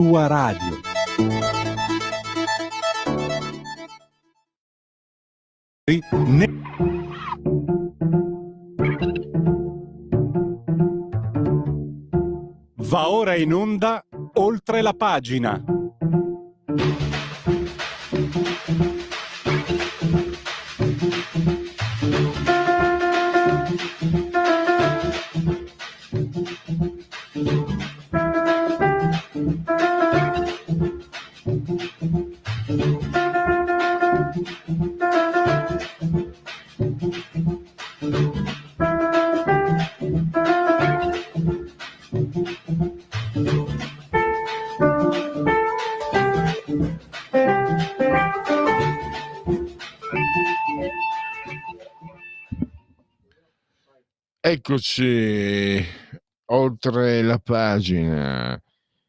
Tua radio. Va ora in onda Oltre la pagina. Eccoci oltre la pagina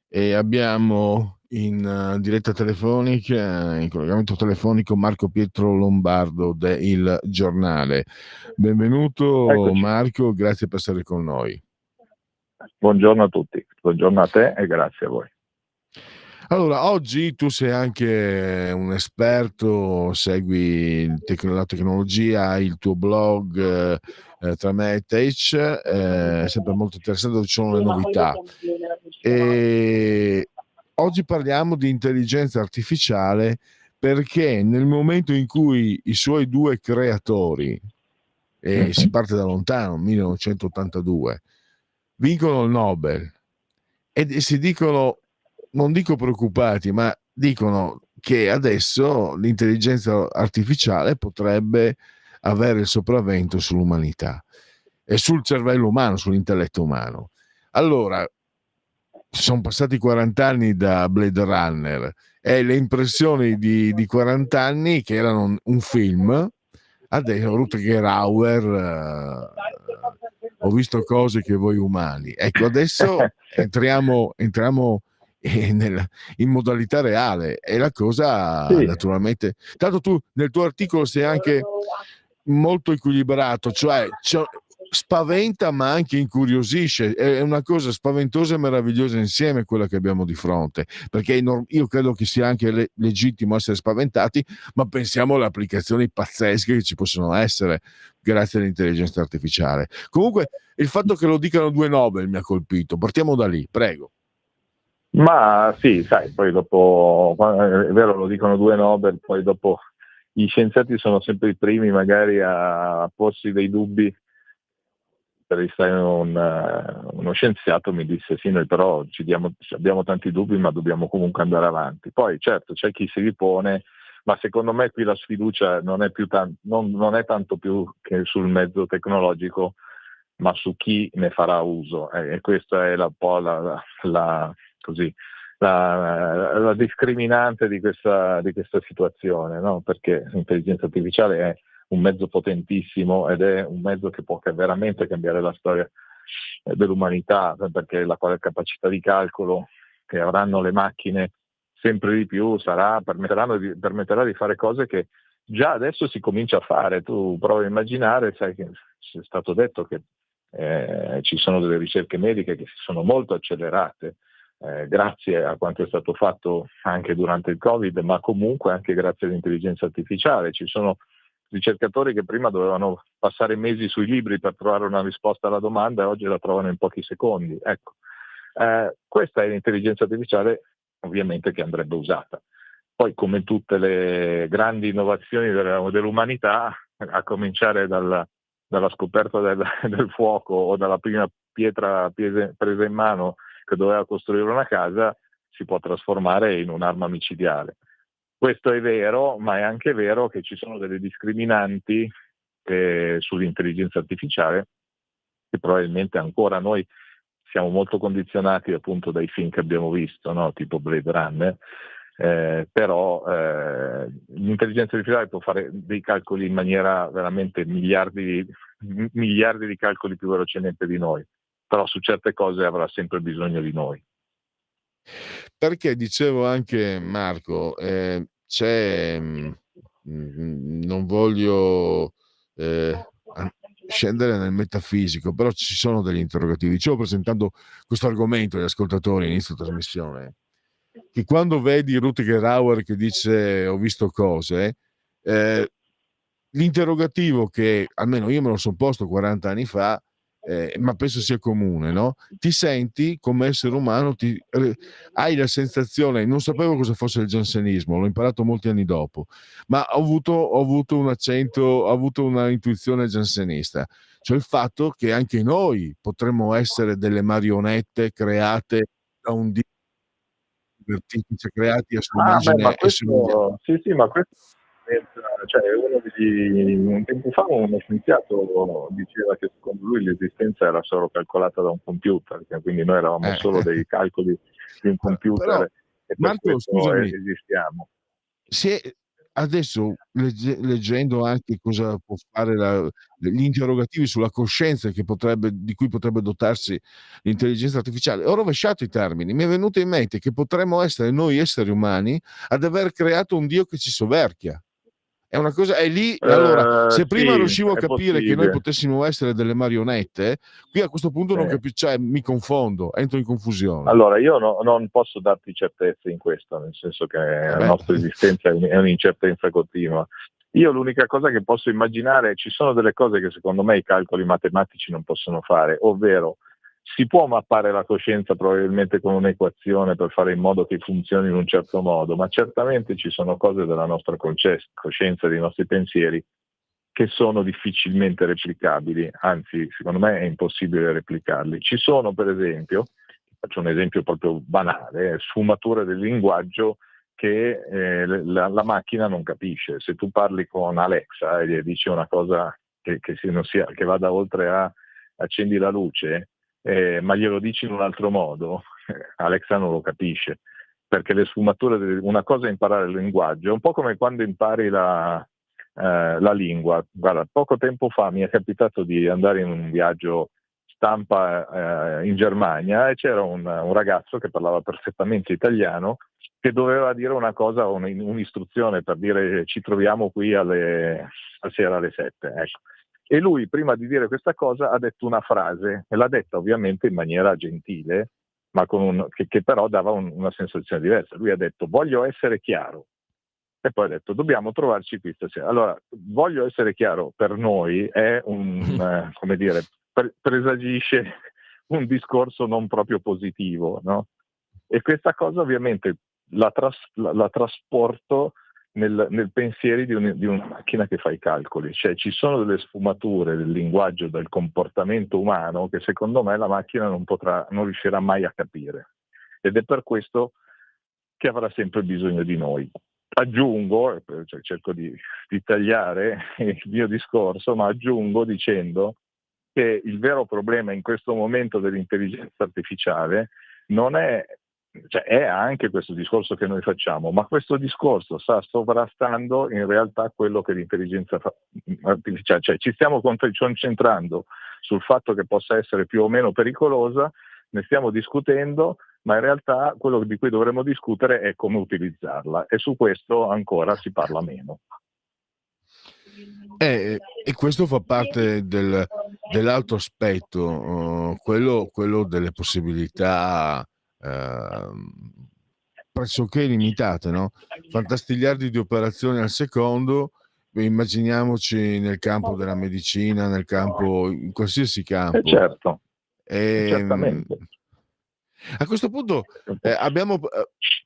e abbiamo in diretta telefonica, in collegamento telefonico, Marco Pietro Lombardo de Il Giornale. Benvenuto. Eccoci. Marco, grazie per essere con noi. Buongiorno a tutti, buongiorno a te e grazie a voi. Allora, oggi tu sei anche un esperto, segui la tecnologia, hai il tuo blog tra me e Tech, sempre molto interessante dove ci sono le novità. E oggi parliamo di intelligenza artificiale perché nel momento in cui i suoi due creatori, e si parte da lontano, 1982, vincono il Nobel e si dicono, non dico preoccupati, ma dicono che adesso l'intelligenza artificiale potrebbe avere il sopravvento sull'umanità e sul cervello umano, sull'intelletto umano. Allora, sono passati 40 anni da Blade Runner e le impressioni di 40 anni che erano un film, adesso Rutger Hauer, ho visto cose che voi umani. Ecco, adesso entriamo in modalità reale e la cosa naturalmente. Tanto tu nel tuo articolo sei anche molto equilibrato, cioè spaventa ma anche incuriosisce, è una cosa spaventosa e meravigliosa insieme quella che abbiamo di fronte, perché io credo che sia anche legittimo essere spaventati, ma pensiamo alle applicazioni pazzesche che ci possono essere grazie all'intelligenza artificiale. Comunque il fatto che lo dicano 2 Nobel mi ha colpito, partiamo da lì, prego. Ma sì, sai, poi dopo, è vero, lo dicono 2 Nobel, poi dopo gli scienziati sono sempre i primi magari a porsi dei dubbi. Uno scienziato mi disse sì, noi però abbiamo tanti dubbi ma dobbiamo comunque andare avanti. Poi certo c'è chi si ripone, ma secondo me qui la sfiducia non è tanto più che sul mezzo tecnologico, ma su chi ne farà uso, e questa è un po' la discriminante di questa situazione, no? Perché l'intelligenza artificiale è un mezzo potentissimo ed è un mezzo che può veramente cambiare la storia dell'umanità, perché la capacità di calcolo che avranno le macchine sempre di più permetterà di fare cose che già adesso si comincia a fare. Tu provi a immaginare, sai che è stato detto che ci sono delle ricerche mediche che si sono molto accelerate grazie a quanto è stato fatto anche durante il Covid, ma comunque anche grazie all'intelligenza artificiale. Ci sono ricercatori che prima dovevano passare mesi sui libri per trovare una risposta alla domanda e oggi la trovano in pochi secondi. Ecco, questa è l'intelligenza artificiale ovviamente che andrebbe usata. Poi, come tutte le grandi innovazioni dell'umanità, a cominciare dalla scoperta del fuoco o dalla prima pietra presa in mano che doveva costruire una casa, si può trasformare in un'arma micidiale. Questo è vero, ma è anche vero che ci sono delle discriminanti sull'intelligenza artificiale che probabilmente ancora noi siamo molto condizionati appunto dai film che abbiamo visto, no? Tipo Blade Runner, però l'intelligenza artificiale può fare dei calcoli in maniera veramente miliardi di calcoli più velocemente di noi, però su certe cose avrà sempre bisogno di noi. Perché dicevo anche, Marco, c'è, non voglio scendere nel metafisico, però ci sono degli interrogativi. Dicevo, presentando questo argomento agli ascoltatori all'inizio della trasmissione, che quando vedi Rutger Hauer che dice ho visto cose, l'interrogativo che almeno io me lo sono posto 40 anni fa, ma penso sia comune, no? Ti senti come essere umano, hai la sensazione, non sapevo cosa fosse il giansenismo, l'ho imparato molti anni dopo, ma ho avuto un accento, ho avuto una intuizione giansenista, cioè il fatto che anche noi potremmo essere delle marionette create da un dio, cioè creati a sua Ma immagine e somiglianza. questo, sì, sì, ma questo, cioè, un tempo fa un scienziato diceva che secondo lui l'esistenza era solo calcolata da un computer, che quindi noi eravamo solo dei calcoli di un Però computer e per Marco, questo scusami, esistiamo. se adesso leggendo anche cosa può fare gli interrogativi sulla coscienza di cui potrebbe dotarsi l'intelligenza artificiale, ho rovesciato i termini, mi è venuto in mente che potremmo essere noi esseri umani ad aver creato un Dio che ci soverchia. È una cosa, è lì, allora, se prima Sì, riuscivo a è capire che noi possibile. potessimo essere delle marionette, qui a questo punto non Sì. capisco, cioè mi confondo, entro in confusione. Allora, io non posso darti certezze in questo, nel senso che la Beh, nostra esistenza è un'incertezza continua. Io l'unica cosa che posso immaginare, ci sono delle cose che secondo me i calcoli matematici non possono fare, ovvero si può mappare la coscienza probabilmente con un'equazione per fare in modo che funzioni in un certo modo, ma certamente ci sono cose della nostra coscienza, dei nostri pensieri, che sono difficilmente replicabili, anzi secondo me è impossibile replicarli. Ci sono per esempio, faccio un esempio proprio banale, sfumature del linguaggio che la macchina non capisce. Se tu parli con Alexa e gli dici una cosa che vada oltre a accendi la luce, ma glielo dici in un altro modo, Alexa non lo capisce, perché le sfumature, una cosa è imparare il linguaggio, è un po' come quando impari la lingua. Guarda, poco tempo fa mi è capitato di andare in un viaggio stampa in Germania e c'era un ragazzo che parlava perfettamente italiano che doveva dire una cosa, un'istruzione per dire ci troviamo qui sera alle 7. Ecco. E lui prima di dire questa cosa ha detto una frase e l'ha detta ovviamente in maniera gentile, ma che però dava una sensazione diversa. Lui ha detto voglio essere chiaro. E poi ha detto dobbiamo trovarci qui stasera. Allora, voglio essere chiaro, per noi è come dire, presagisce un discorso non proprio positivo, no? E questa cosa ovviamente la trasporto nel pensieri di una macchina che fa i calcoli, cioè ci sono delle sfumature del linguaggio, del comportamento umano che secondo me la macchina non riuscirà mai a capire. Ed è per questo che avrà sempre bisogno di noi. Aggiungo, cioè cerco di tagliare il mio discorso, ma aggiungo dicendo che il vero problema in questo momento dell'intelligenza artificiale non è, cioè è anche questo discorso che noi facciamo, ma questo discorso sta sovrastando in realtà quello che l'intelligenza artificiale, cioè ci stiamo concentrando sul fatto che possa essere più o meno pericolosa, ne stiamo discutendo, ma in realtà quello di cui dovremmo discutere è come utilizzarla e su questo ancora si parla meno. E questo fa parte dell'altro aspetto, quello delle possibilità pressoché limitate, no? Fantastigliardi di operazioni al secondo, immaginiamoci nel campo della medicina, in qualsiasi campo. Certo, Ehm, certamente. A questo punto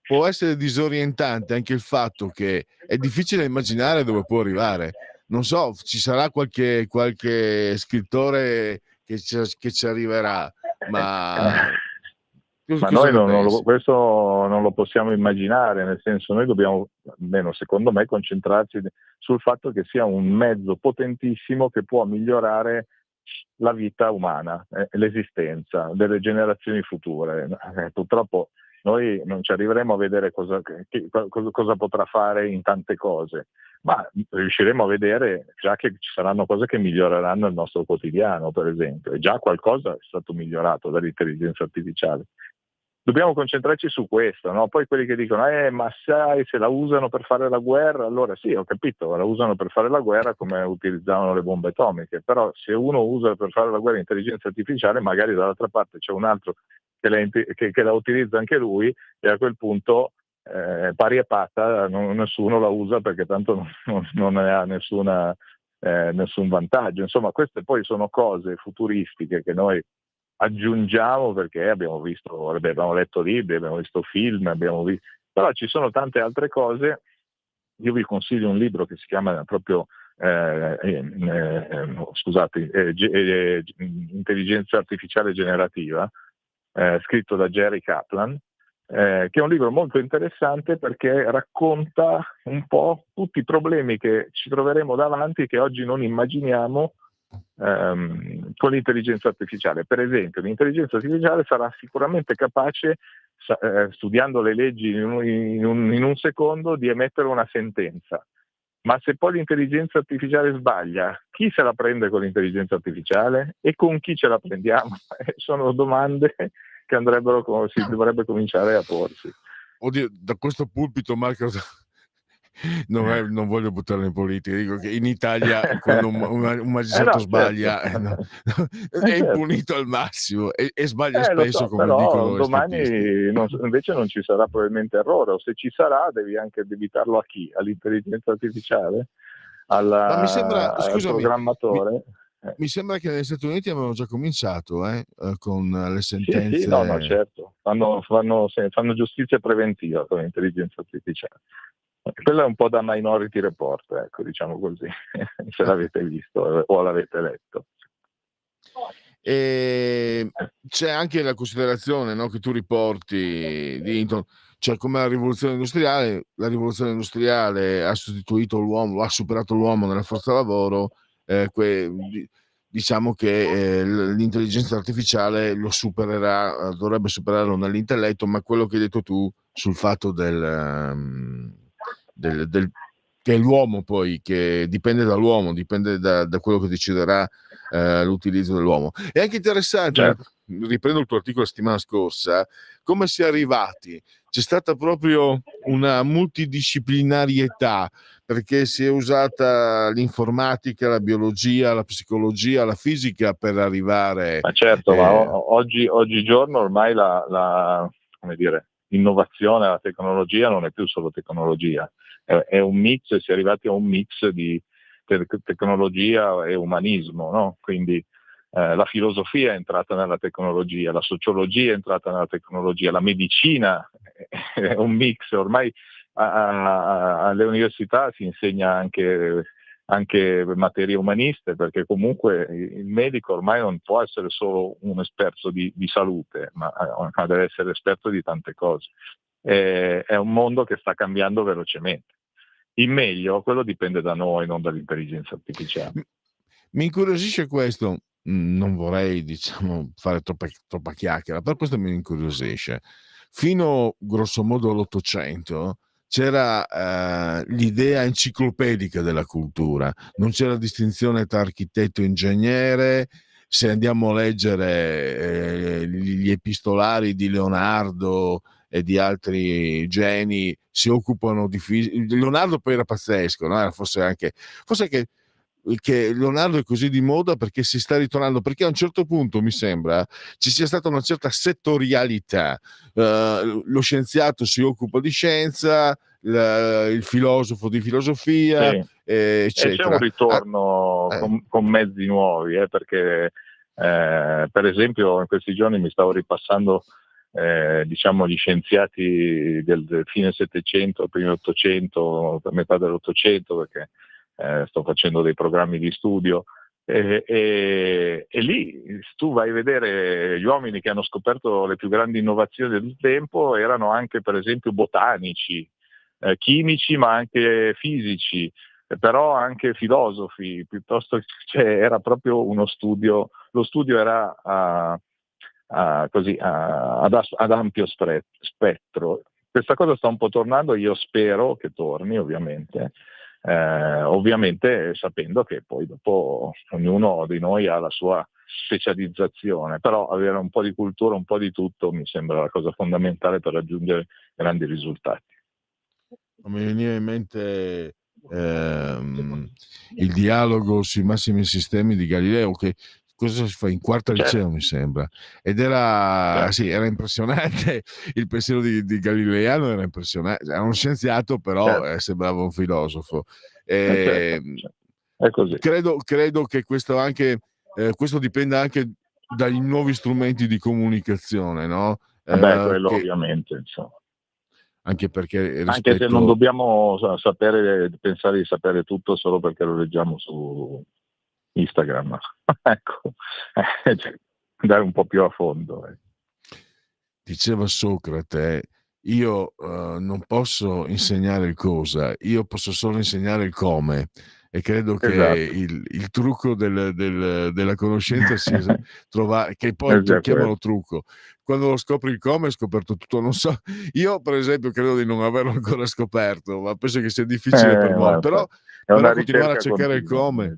può essere disorientante anche il fatto che è difficile immaginare dove può arrivare. Non so, ci sarà qualche scrittore che ci arriverà, ma tu Ma cosa noi ne pensi? questo non lo possiamo immaginare, nel senso noi dobbiamo, almeno secondo me, concentrarci sul fatto che sia un mezzo potentissimo che può migliorare la vita umana, l'esistenza delle generazioni future. Purtroppo noi non ci arriveremo a vedere cosa potrà fare in tante cose, ma riusciremo a vedere già che ci saranno cose che miglioreranno il nostro quotidiano, per esempio, e già qualcosa è stato migliorato dall'intelligenza artificiale. Dobbiamo concentrarci su questo, no? Poi quelli che dicono, ma sai, se la usano per fare la guerra, allora sì, ho capito, la usano per fare la guerra come utilizzavano le bombe atomiche, però se uno usa per fare la guerra l'intelligenza artificiale, magari dall'altra parte c'è un altro che la utilizza anche lui, e a quel punto pari e patta, nessuno la usa perché tanto non ne ha nessun vantaggio. Insomma, queste poi sono cose futuristiche che noi aggiungiamo perché abbiamo letto libri, abbiamo visto film, però ci sono tante altre cose. Io vi consiglio un libro che si chiama proprio Intelligenza artificiale generativa, scritto da Jerry Kaplan, che è un libro molto interessante perché racconta un po' tutti i problemi che ci troveremo davanti, che oggi non immaginiamo con l'intelligenza artificiale. Per esempio, l'intelligenza artificiale sarà sicuramente capace, studiando le leggi in un secondo, di emettere una sentenza. Ma se poi l'intelligenza artificiale sbaglia, chi se la prende con l'intelligenza artificiale e con chi ce la prendiamo? Sono domande che si dovrebbe cominciare a porsi. Oddio, da questo pulpito, Marco, non voglio buttarlo in politica, dico che in Italia quando un magistrato sbaglia, certo. È impunito al massimo e sbaglia spesso, so, come però dicono domani invece non ci sarà probabilmente errore, o se ci sarà devi anche debitarlo a chi? All'intelligenza artificiale? Ma mi sembra, Al scusami, programmatore? mi sembra che negli Stati Uniti avevano già cominciato con le sentenze. Sì, no, certo, fanno giustizia preventiva con l'intelligenza artificiale. Quella è un po' da Minority Report, ecco, diciamo così, se l'avete visto o l'avete letto. E c'è anche la considerazione, no, che tu riporti cioè come la rivoluzione industriale ha sostituito l'uomo, ha superato l'uomo nella forza lavoro, diciamo che l'intelligenza artificiale lo supererà, dovrebbe superarlo nell'intelletto, ma quello che hai detto tu sul fatto che è l'uomo poi, che dipende dall'uomo, dipende da quello che deciderà l'utilizzo dell'uomo. È anche interessante, Certo. riprendo il tuo articolo la settimana scorsa, come si è arrivati. C'è stata proprio una multidisciplinarietà, perché si è usata l'informatica, la biologia, la psicologia, la fisica per arrivare. Ma certo, ma oggigiorno ormai come dire, l'innovazione, la tecnologia non è più solo tecnologia, è un mix, si è arrivati a un mix di tecnologia e umanismo, no? Quindi la filosofia è entrata nella tecnologia, la sociologia è entrata nella tecnologia, la medicina è un mix. Ormai alle università si insegna anche materie umaniste, perché comunque il medico ormai non può essere solo un esperto di salute, ma deve essere esperto di tante cose. È un mondo che sta cambiando velocemente. In meglio, quello dipende da noi, non dall'intelligenza artificiale. Mi incuriosisce questo, non vorrei, diciamo, fare troppa chiacchiera, però questo mi incuriosisce. Fino grosso modo all'Ottocento c'era l'idea enciclopedica della cultura, non c'era distinzione tra architetto e ingegnere. Se andiamo a leggere gli epistolari di Leonardo e di altri geni, si occupano di Leonardo poi era pazzesco, no? Forse anche che Leonardo è così di moda perché si sta ritornando, perché a un certo punto mi sembra ci sia stata una certa settorialità. Lo scienziato si occupa di scienza, il filosofo di filosofia, sì. eccetera. C'è un ritorno con mezzi nuovi, perché per esempio in questi giorni mi stavo ripassando diciamo gli scienziati del fine Settecento, primo Ottocento, per metà dell'Ottocento, perché sto facendo dei programmi di studio e lì tu vai a vedere gli uomini che hanno scoperto le più grandi innovazioni del tempo, erano anche per esempio botanici, chimici, ma anche fisici, però anche filosofi, piuttosto era proprio uno studio, lo studio era ad ampio spettro. Questa cosa sta un po' tornando, io spero che torni ovviamente sapendo che poi dopo ognuno di noi ha la sua specializzazione, però avere un po' di cultura, un po' di tutto mi sembra la cosa fondamentale per raggiungere grandi risultati. Mi veniva in mente il dialogo sui massimi sistemi di Galileo, che cosa si fa in quarta Certo. liceo mi sembra, ed era Certo. sì, era impressionante il pensiero di Galileiano, era impressionante, era uno scienziato però Certo. sembrava un filosofo. Certo, certo. È così. Credo che questo dipenda anche dai nuovi strumenti di comunicazione, no? Quello Che ovviamente, insomma. anche perché Anche se non rispetto dobbiamo pensare di sapere tutto solo perché lo leggiamo su Instagram. Ecco, cioè, andare un po' più a fondo. diceva Socrate, io non posso insegnare il cosa, io posso solo insegnare il come, e credo che Esatto. il trucco della conoscenza sia trovare, che poi È già chiamalo quello. trucco, quando lo scopri il come hai scoperto tutto. Non so, io per esempio credo di non averlo ancora scoperto, ma penso che sia difficile per Ma molti, però, è una continuare a ricerca cercare il continua. come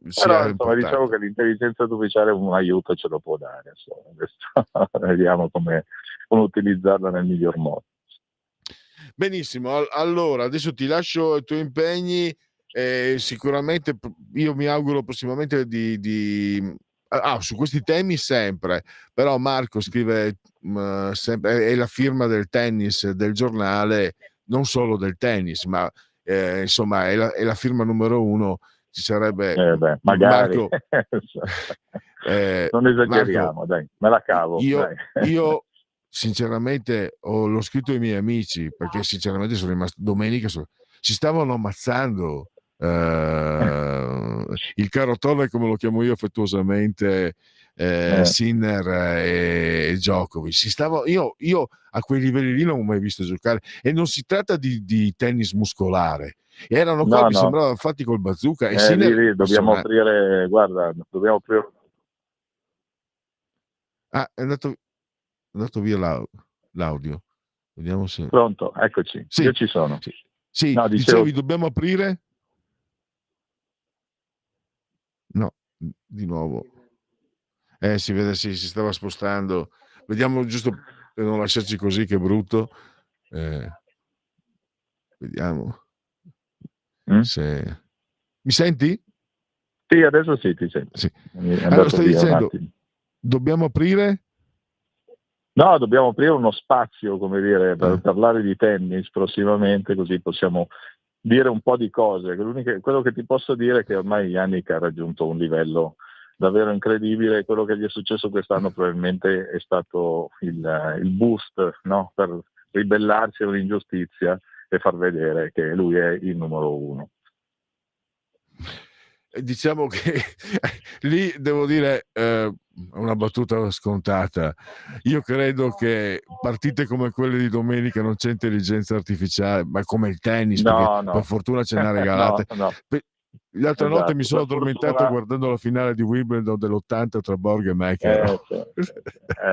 Però sia insomma diciamo importante. che l'intelligenza artificiale un aiuto ce lo può dare, insomma. Questo, vediamo come utilizzarla nel miglior modo. Benissimo, allora adesso ti lascio ai tuoi impegni, sicuramente io mi auguro prossimamente su questi temi sempre, però Marco scrive sempre, è la firma del tennis del giornale, non solo del tennis, ma insomma è la firma numero uno. Ci sarebbe Magari. Marco, Non Marco, esageriamo, dai, me la cavo, io, dai. io sinceramente l'ho scritto ai miei amici, perché sinceramente sono rimasto domenica, si stavano ammazzando, il caro Torre, come lo chiamo io affettuosamente, Sinner e Djokovic. Io a quei livelli lì non ho mai visto giocare, e non si tratta di tennis muscolare, erano No, colpi, no, sembrava fatti col bazooka, e Sinner lì dobbiamo aprire, guarda, dobbiamo aprire. è andato via l'audio. Vediamo se Pronto, eccoci, sì, io ci sono. sì, sì, No, dicevo, dicevi dobbiamo aprire? No, di nuovo. Si vede, sì, si stava spostando. Vediamo, giusto per non lasciarci così, che è brutto. Vediamo se mi senti? Sì, adesso sì, ti sento. Sì. È Allora, andato stai via un dicendo attimo. dobbiamo aprire? No, dobbiamo aprire uno spazio, come dire, per parlare di tennis prossimamente, così possiamo dire un po' di cose. Quello che ti posso dire è che ormai Yannick ha raggiunto un livello davvero incredibile. Quello che gli è successo quest'anno probabilmente è stato il boost, no? Per ribellarsi all'ingiustizia e far vedere che lui è il numero uno. Diciamo che lì devo dire una battuta scontata. Io credo che partite come quelle di domenica non c'è intelligenza artificiale, ma come il tennis, perché per No, fortuna ce n'ha no, regalate. no, L'altra notte mi esatto. sono Per addormentato fortuna, guardando la finale di Wimbledon dell'80 tra Borg e McEnroe.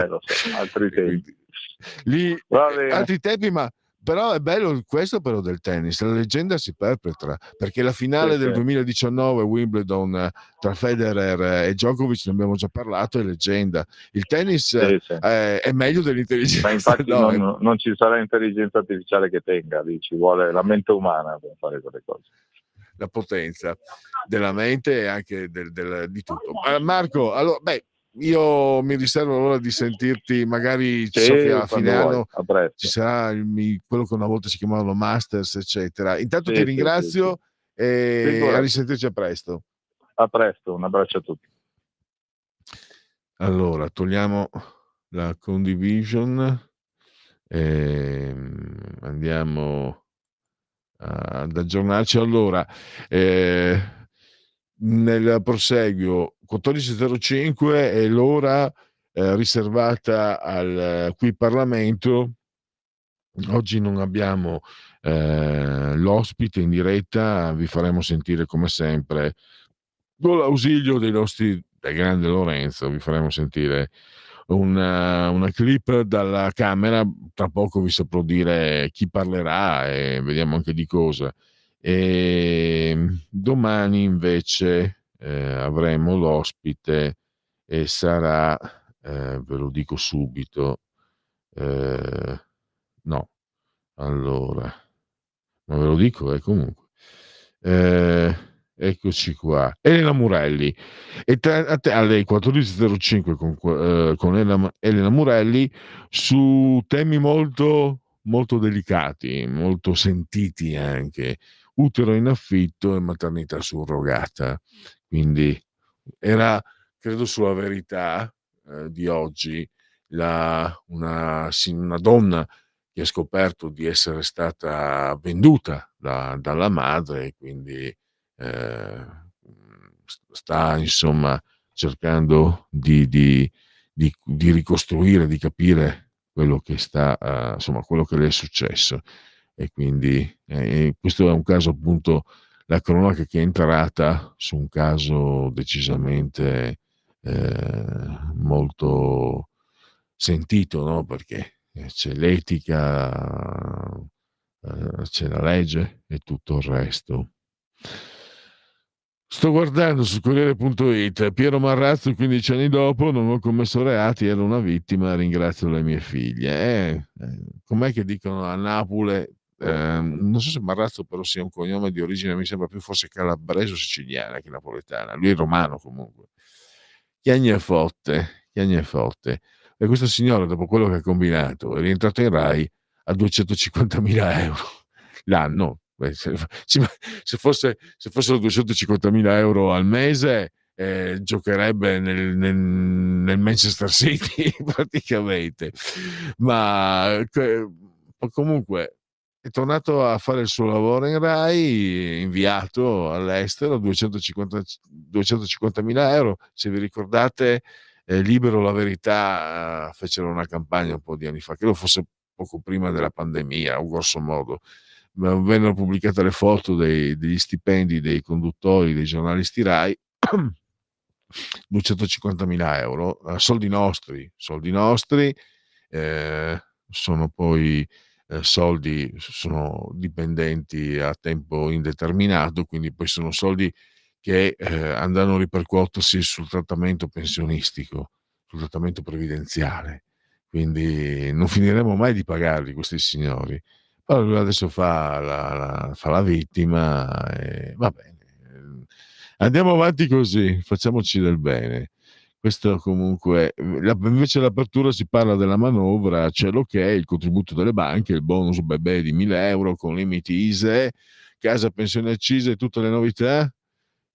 lo so, altri E tempi. quindi, lì Va bene. altri tempi, ma però è bello questo, però, del tennis, la leggenda si perpetra, perché la finale del 2019 Wimbledon tra Federer e Djokovic, ne abbiamo già parlato, è leggenda. Il tennis è meglio dell'intelligenza, Ma infatti no, non ci sarà intelligenza artificiale che tenga, lì ci vuole la mente umana per fare quelle cose. La potenza della mente e anche di tutto. Marco, allora, io mi riservo allora di sentirti, magari so che a fine anno ci sarà quello che una volta si chiamavano Masters, eccetera. Intanto ti ringrazio e a risentirci a presto. A presto, un abbraccio a tutti. Allora, togliamo la condivision e andiamo ad aggiornarci. Allora, nel proseguio 14.05 è l'ora riservata al qui Parlamento. Oggi non abbiamo l'ospite in diretta, vi faremo sentire come sempre con l'ausilio del grande Lorenzo, vi faremo sentire una clip dalla Camera. Tra poco vi saprò dire chi parlerà e vediamo anche di cosa. E domani invece avremo l'ospite e sarà, ve lo dico subito, no, allora, ma ve lo dico comunque. eccoci qua. Elena Murelli. E alle 14.05 con Elena Murelli su temi molto, molto delicati, molto sentiti anche, utero in affitto e maternità surrogata. Quindi era, credo, sulla Verità di oggi, una donna che ha scoperto di essere stata venduta dalla madre e quindi eh, sta insomma cercando di ricostruire, di capire quello che insomma, quello che le è successo. E quindi questo è un caso, appunto, la cronaca che è entrata su un caso decisamente molto sentito, no? Perché c'è l'etica, c'è la legge e tutto il resto. Sto guardando su Corriere.it, Piero Marrazzo 15 anni dopo, non ho commesso reati, ero una vittima, ringrazio le mie figlie. Com'è che dicono a Napoli, non so se Marrazzo però sia un cognome di origine, mi sembra più forse calabrese o siciliana che napoletana, lui è romano comunque. Chiagne fotte. E questo signore, dopo quello che ha combinato, è rientrato in Rai a 250.000 euro l'anno. Se fossero 250.000 euro al mese, giocherebbe nel Manchester City praticamente. Ma comunque è tornato a fare il suo lavoro in Rai, inviato all'estero, 250.000 euro. Se vi ricordate, Libero la Verità fecero una campagna un po' di anni fa, credo fosse poco prima della pandemia, o grosso modo, vennero pubblicate le foto degli stipendi dei conduttori, dei giornalisti Rai. 250.000 euro, soldi nostri, sono poi soldi, sono dipendenti a tempo indeterminato, quindi poi sono soldi che andranno a ripercuotersi sul trattamento pensionistico, sul trattamento previdenziale, quindi non finiremo mai di pagarli questi signori. Però lui adesso fa la vittima e va bene. Andiamo avanti così, facciamoci del bene. Questo comunque, invece l'apertura si parla della manovra, c'è l'ok, il contributo delle banche, il bonus bebè di 1.000 euro con limiti ISEE, casa, pensione accise e tutte le novità.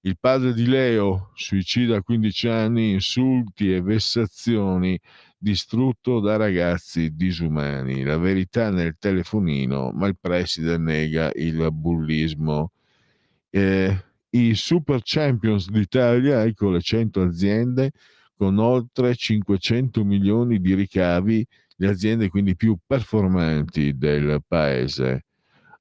Il padre di Leo, suicida a 15 anni, insulti e vessazioni, distrutto da ragazzi disumani. La verità nel telefonino, ma il preside nega il bullismo. I super champions d'Italia, ecco le 100 aziende con oltre 500 milioni di ricavi, le aziende quindi più performanti del paese.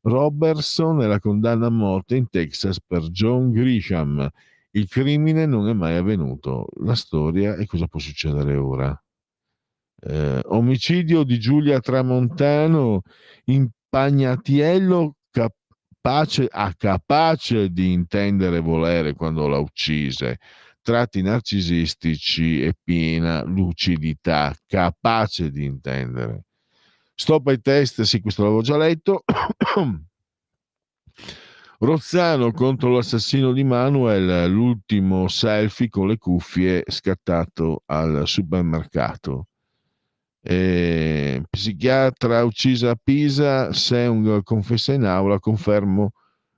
Robertson e la condanna a morte in Texas per John Grisham. Il crimine non è mai avvenuto. La storia e cosa può succedere ora. Omicidio di Giulia Tramontano, Impagnatiello capace di intendere volere quando l'ha uccise, tratti narcisistici e piena lucidità, capace di intendere. Stop ai test, sì, questo l'avevo già letto. Rozzano contro l'assassino di Manuel, l'ultimo selfie con le cuffie scattato al supermercato. Psichiatra uccisa a Pisa, Seung confessa in aula, confermo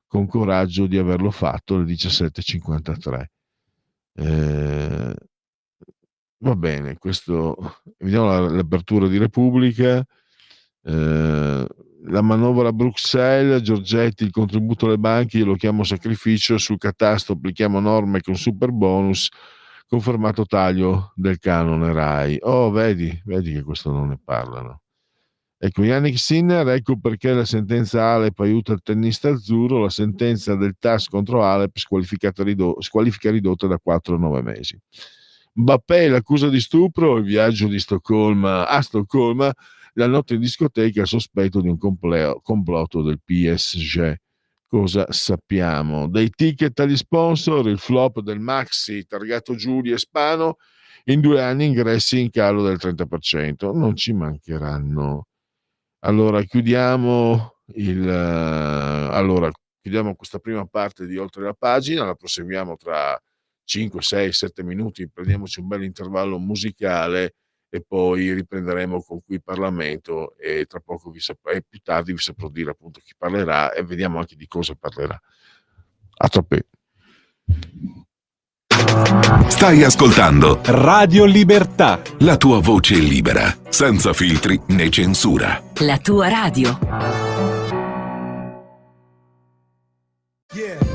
con coraggio di averlo fatto alle 17.53. Va bene, questo, vediamo l'apertura di Repubblica. La manovra a Bruxelles, Giorgetti, il contributo alle banche, io lo chiamo sacrificio, sul catasto applichiamo norme con super bonus, confermato taglio del canone Rai. Oh, vedi che questo non ne parlano. Ecco, Yannick Sinner, ecco perché la sentenza Alep aiuta il tennista azzurro, la sentenza del TAS contro Alep squalifica ridotta da 4 a 9 mesi. Mbappé, l'accusa di stupro, il viaggio di Stoccolma a Stoccolma, la notte in discoteca, sospetto di un complotto del PSG. Cosa sappiamo? Dei ticket agli sponsor, il flop del Maxi targato Giulia e Spano, in 2 anni ingressi in calo del 30%. Non ci mancheranno. Allora, chiudiamo chiudiamo questa prima parte di Oltre la pagina, la proseguiamo tra 5, 6, 7 minuti, prendiamoci un bel intervallo musicale e poi riprenderemo con qui Parlamento e tra poco e più tardi vi saprò dire appunto chi parlerà e vediamo anche di cosa parlerà. A tra poco. Stai ascoltando Radio Libertà. la tua voce libera, senza filtri né censura. La tua radio.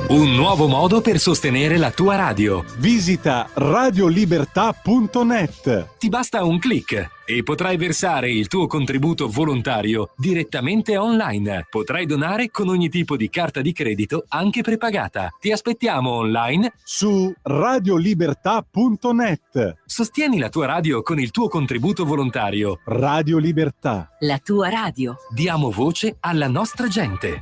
Un nuovo modo per sostenere la tua radio. Visita radiolibertà.net. Ti basta un click e potrai versare il tuo contributo volontario direttamente online. Potrai donare con ogni tipo di carta di credito, anche prepagata. Ti aspettiamo online Su radiolibertà.net. Sostieni la tua radio con il tuo contributo volontario. Radio Libertà. La tua radio. Diamo voce alla nostra gente.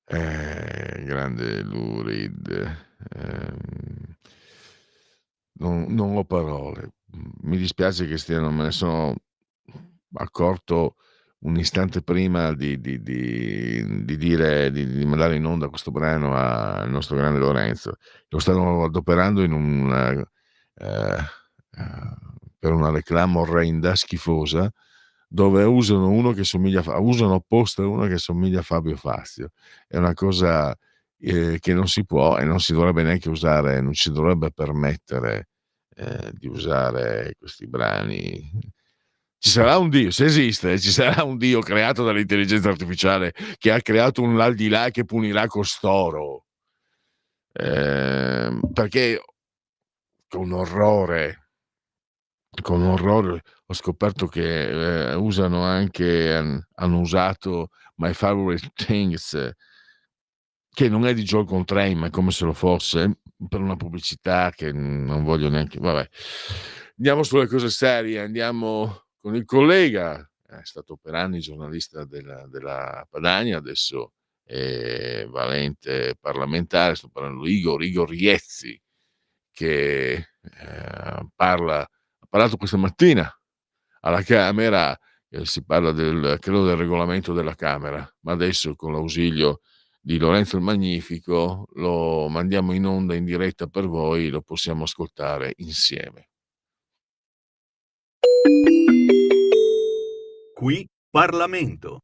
Grande Lou Reed. Non ho parole. Mi dispiace che stiano, me ne sono accorto un istante prima di dire di mandare in onda questo brano al nostro grande Lorenzo. Lo stanno adoperando in un per una reclama orrenda, schifosa, dove usano uno che somiglia usano apposta uno che somiglia a Fabio Fazio. È una cosa che non si può e non si dovrebbe neanche usare, non si dovrebbe permettere di usare questi brani. Ci sarà un Dio, se esiste, ci sarà un Dio creato dall'intelligenza artificiale che ha creato un al-di-là che punirà costoro. Perché con orrore, con orrore ho scoperto che usano anche, hanno usato My Favorite Things, che non è di Joel Coltrane, ma è come se lo fosse, per una pubblicità che non voglio neanche. Vabbè, andiamo sulle cose serie, andiamo con il collega, è stato per anni giornalista della Padania, adesso è valente parlamentare, sto parlando di Igor Iezzi, che ha parlato questa mattina alla Camera. Si parla credo del regolamento della Camera, ma adesso con l'ausilio di Lorenzo il Magnifico lo mandiamo in onda in diretta per voi, lo possiamo ascoltare insieme. Qui Parlamento.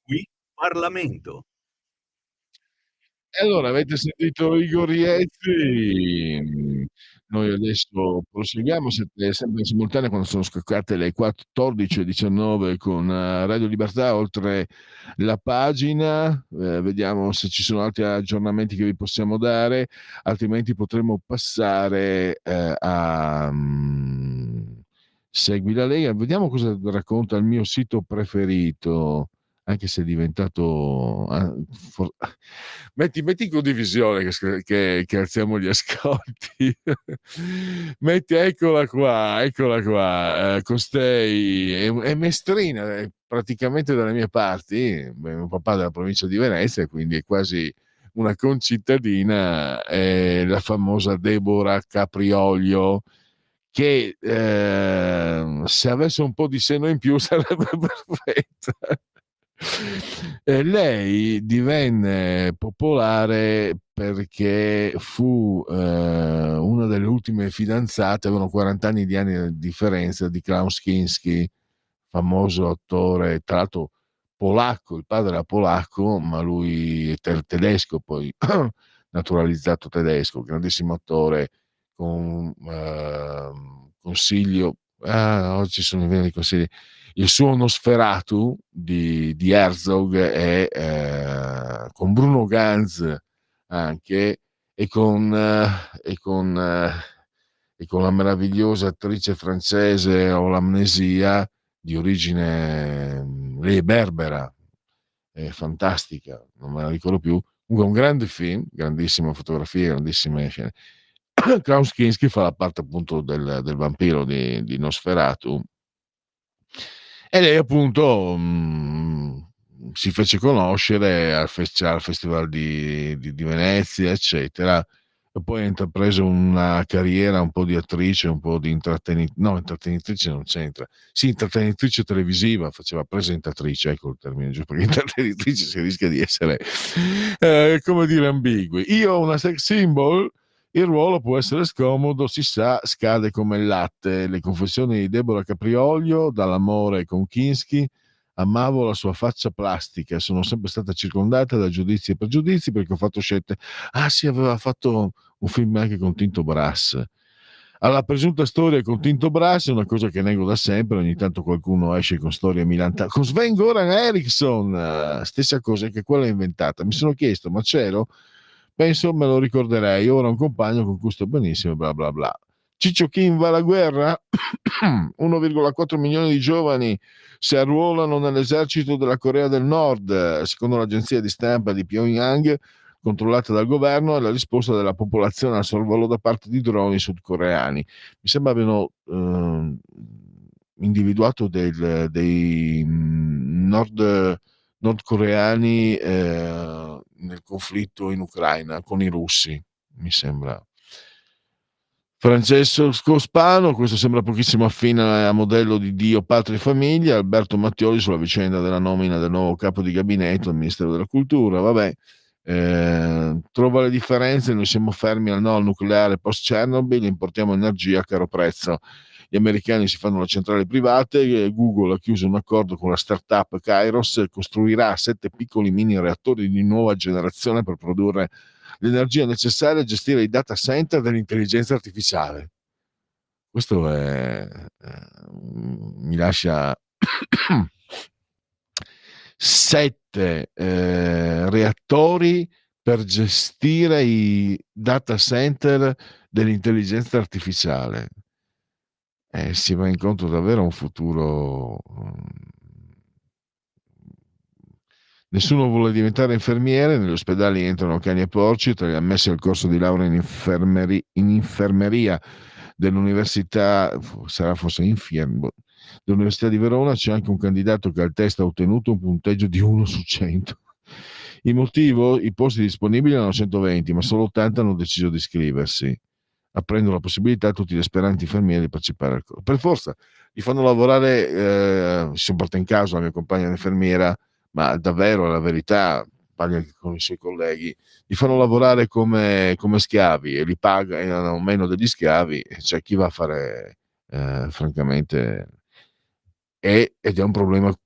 Qui Parlamento. E allora avete sentito Igor Riezzi, noi adesso proseguiamo, siete sempre in simultanea quando sono scaccate le 14:19 con Radio Libertà, oltre la pagina, vediamo se ci sono altri aggiornamenti che vi possiamo dare, altrimenti potremo passare a Segui la Lega, vediamo cosa racconta il mio sito preferito, anche se è diventato metti in condivisione che alziamo gli ascolti. Metti, eccola qua, costei è mestrina, è praticamente dalle mie parti, mio papà della provincia di Venezia, quindi è quasi una concittadina, è la famosa Deborah Capriolio, che se avesse un po' di seno in più sarebbe perfetta. Lei divenne popolare perché fu una delle ultime fidanzate, avevano 40 anni di differenza, di Klaus Kinski, famoso attore, tra l'altro polacco, il padre era polacco, ma lui è tedesco, poi naturalizzato tedesco, grandissimo attore, con consiglio, oggi sono i consigli, il suo Nosferatu di Herzog è con Bruno Ganz anche, e con la meravigliosa attrice francese, ho l'amnesia, di origine lei è berbera, è fantastica, non me la ricordo più. Comunque un grande film, grandissima fotografia, grandissime scene. Klaus Kinski fa la parte appunto del vampiro di Nosferatu, e lei appunto si fece conoscere al Festival di Venezia, eccetera, e poi ha intrapreso una carriera un po' di attrice, un po' di intrattenitrice non c'entra, sì, intrattenitrice televisiva, faceva presentatrice, ecco il termine giusto, perché intrattenitrice si rischia di essere come dire ambigui. Io ho una sex symbol, il ruolo può essere scomodo, si sa, scade come il latte. Le confessioni di Deborah Capriolio, dall'amore con Kinski, amavo la sua faccia plastica, sono sempre stata circondata da giudizi e pregiudizi perché ho fatto scelte. Ah sì, aveva fatto un film anche con Tinto Brass. Alla presunta storia con Tinto Brass è una cosa che nego da sempre, ogni tanto qualcuno esce con storie milanta. Con Sven-Goran Eriksson, stessa cosa, che quella è inventata. Mi sono chiesto, ma c'ero? Penso me lo ricorderei, ora un compagno con cui sto benissimo, bla bla bla. Ciccio Kim va alla guerra? 1,4 milioni di giovani si arruolano nell'esercito della Corea del Nord, secondo l'agenzia di stampa di Pyongyang, controllata dal governo, è la risposta della popolazione al sorvolo da parte di droni sudcoreani. Mi sembra abbiano individuato dei nordcoreani nel conflitto in Ucraina con i russi, mi sembra. Francesco Spano, questo sembra pochissimo affine a modello di Dio, Patria e Famiglia. Alberto Mattioli sulla vicenda della nomina del nuovo capo di gabinetto al Ministero della Cultura. Vabbè, trova le differenze, noi siamo fermi al no al nucleare post Chernobyl, importiamo energia a caro prezzo. Gli americani si fanno le centrali private, Google ha chiuso un accordo con la startup Kairos, costruirà 7 piccoli mini reattori di nuova generazione per produrre l'energia necessaria a gestire i data center dell'intelligenza artificiale. Questo mi lascia 7 reattori per gestire i data center dell'intelligenza artificiale. Si va incontro davvero a un futuro. Nessuno vuole diventare infermiere, negli ospedali entrano cani e porci. Tra gli ammessi al corso di laurea in infermeria dell'università, sarà forse dell'Università di Verona, c'è anche un candidato che al test ha ottenuto un punteggio di 1 su 100. Il motivo? I posti disponibili erano 120, ma solo 80 hanno deciso di iscriversi, aprendo la possibilità a tutti gli aspiranti infermieri di partecipare al corso. Per forza, li fanno lavorare, si sono portati in causa la mia compagna infermiera, ma davvero, la verità, parli anche con i suoi colleghi, li fanno lavorare come schiavi e li pagano meno degli schiavi. C'è chi va a fare francamente ed è un problema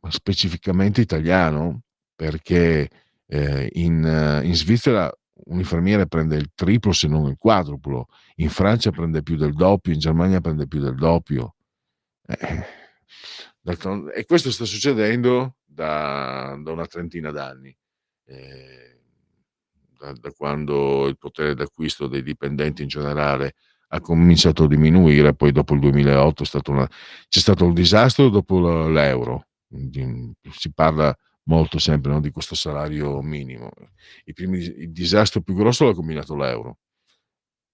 specificamente italiano, perché in Svizzera un infermiere prende il triplo se non il quadruplo, in Francia prende più del doppio, in Germania prende più del doppio. E questo sta succedendo da una trentina d'anni, da quando il potere d'acquisto dei dipendenti in generale ha cominciato a diminuire. Poi dopo il 2008 c'è stato un disastro dopo l'euro. Si parla molto sempre, no, di questo salario minimo. Il disastro più grosso l'ha combinato l'euro,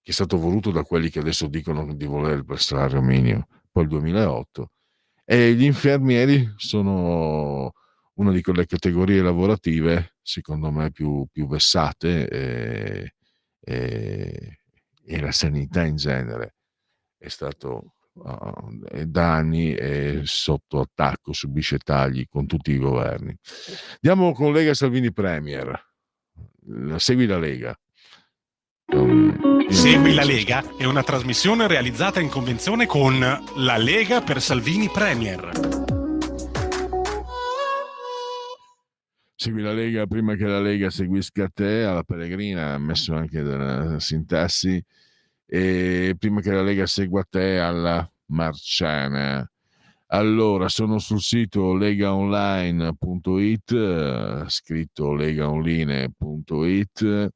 che è stato voluto da quelli che adesso dicono di volere il salario minimo, poi il 2008. E gli infermieri sono una di quelle categorie lavorative, secondo me, più vessate, e la sanità in genere è stato da anni è sotto attacco, subisce tagli con tutti i governi. Andiamo con Lega Salvini Premier. Segui la Lega. Segui la Lega è una trasmissione realizzata in convenzione con la Lega per Salvini Premier. Segui la Lega prima che la Lega seguisca te. Alla Pellegrina ha messo anche della sintassi. E prima che la Lega segua te, alla Marciana. Allora, sono sul sito legaonline.it, scritto legaonline.it.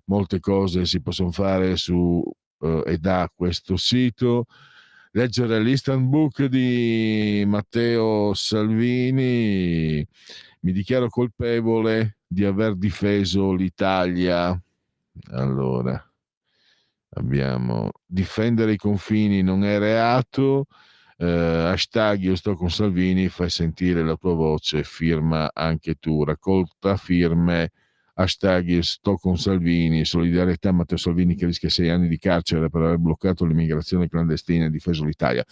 Molte cose si possono fare su e da questo sito. Leggere l'Instant Book di Matteo Salvini. Mi dichiaro colpevole di aver difeso l'Italia. Allora, abbiamo: difendere i confini non è reato. Hashtag io sto con Salvini, fai sentire la tua voce, firma anche tu. Raccolta firme, hashtag io sto con Salvini, solidarietà Matteo Salvini che rischia 6 anni di carcere per aver bloccato l'immigrazione clandestina e difeso l'Italia.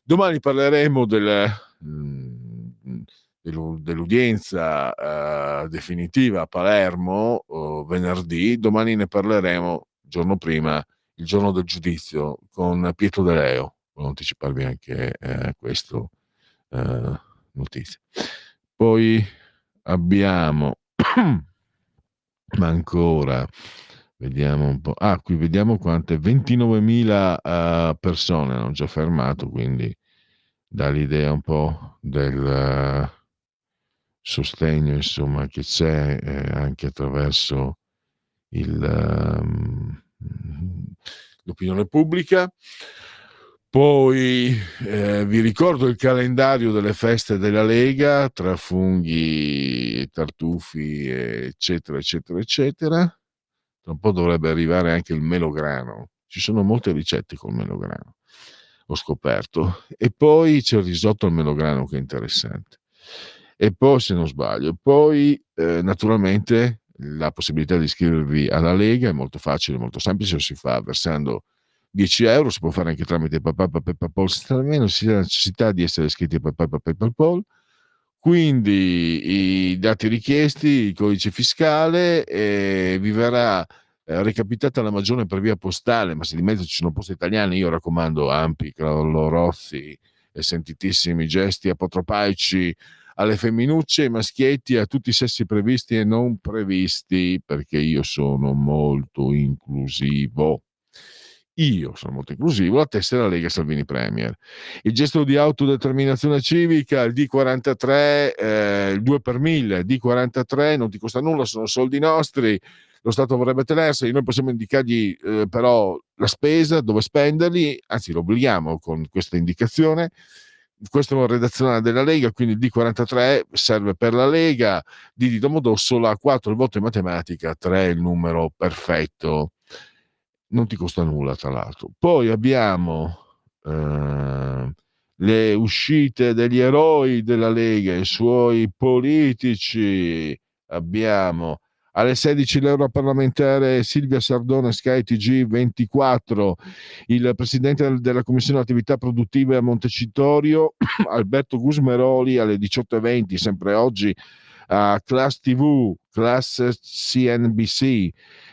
Domani parleremo dell'udienza definitiva a Palermo, venerdì. Domani ne parleremo, giorno prima, il giorno del giudizio, con Pietro De Leo. Volevo anticiparvi anche questo notizia. Poi abbiamo ma ancora vediamo un po'. Qui vediamo quante 29.000 persone hanno già fermato, quindi dà l'idea un po' del sostegno, insomma, che c'è anche attraverso l'opinione pubblica. Poi vi ricordo il calendario delle feste della Lega, tra funghi, tartufi, eccetera, eccetera, eccetera. Tra un po' dovrebbe arrivare anche il melograno. Ci sono molte ricette col melograno, ho scoperto. E poi c'è il risotto al melograno, che è interessante. E poi, se non sbaglio, naturalmente la possibilità di iscrivervi alla Lega è molto facile, molto semplice, si fa versando 10 euro, si può fare anche tramite PayPal, senza nemmeno la necessità di essere iscritti a PayPal. Quindi i dati richiesti, il codice fiscale, vi verrà recapitata la magione per via postale, ma se di mezzo ci sono poste italiane, io raccomando ampi, calorozzi e sentitissimi gesti apotropaici alle femminucce, ai maschietti, a tutti i sessi previsti e non previsti, perché io sono molto inclusivo. La tessera Lega Salvini Premier. Il gesto di autodeterminazione civica, il D43, il 2 per 1000, D43 non ti costa nulla, sono soldi nostri, lo Stato vorrebbe tenerseli, noi possiamo indicargli però la spesa, dove spenderli, anzi lo obblighiamo con questa indicazione. Questo è un redazionale della Lega, quindi il D43 serve per la Lega, D di Domodossola, 4 il voto in matematica, 3 il numero perfetto. Non ti costa nulla, tra l'altro. Poi abbiamo le uscite degli eroi della Lega, i suoi politici. Abbiamo alle 16 l'europarlamentare Silvia Sardone, Sky TG24, il presidente della Commissione Attività Produttive a Montecitorio, Alberto Gusmeroli, alle 18:20, sempre oggi, a Class TV, Class CNBC.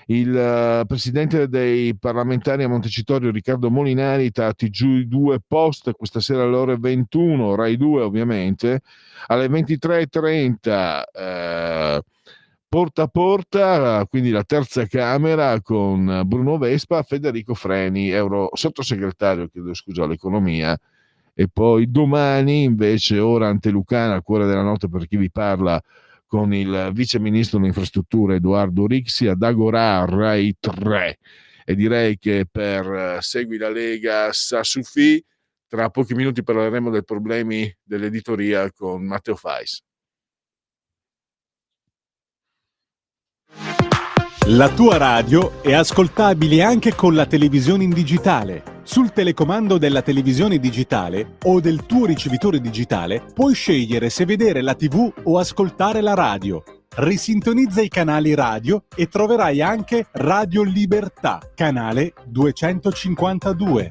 Il presidente dei parlamentari a Montecitorio Riccardo Molinari, TG2 Post, questa sera alle ore 21, Rai 2 ovviamente, alle 23:30 porta a porta, quindi la terza Camera con Bruno Vespa, Federico Freni, sottosegretario all'economia. E poi domani invece ora Antelucana al cuore della notte per chi vi parla, con il vice ministro delle infrastrutture Edoardo Rixi ad Agorà Rai 3. E direi che per Segui la Lega Sassufi tra pochi minuti parleremo dei problemi dell'editoria con Matteo Fais. La tua radio è ascoltabile anche con la televisione in digitale. Sul telecomando della televisione digitale o del tuo ricevitore digitale puoi scegliere se vedere la TV o ascoltare la radio. Risintonizza i canali radio e troverai anche Radio Libertà, canale 252.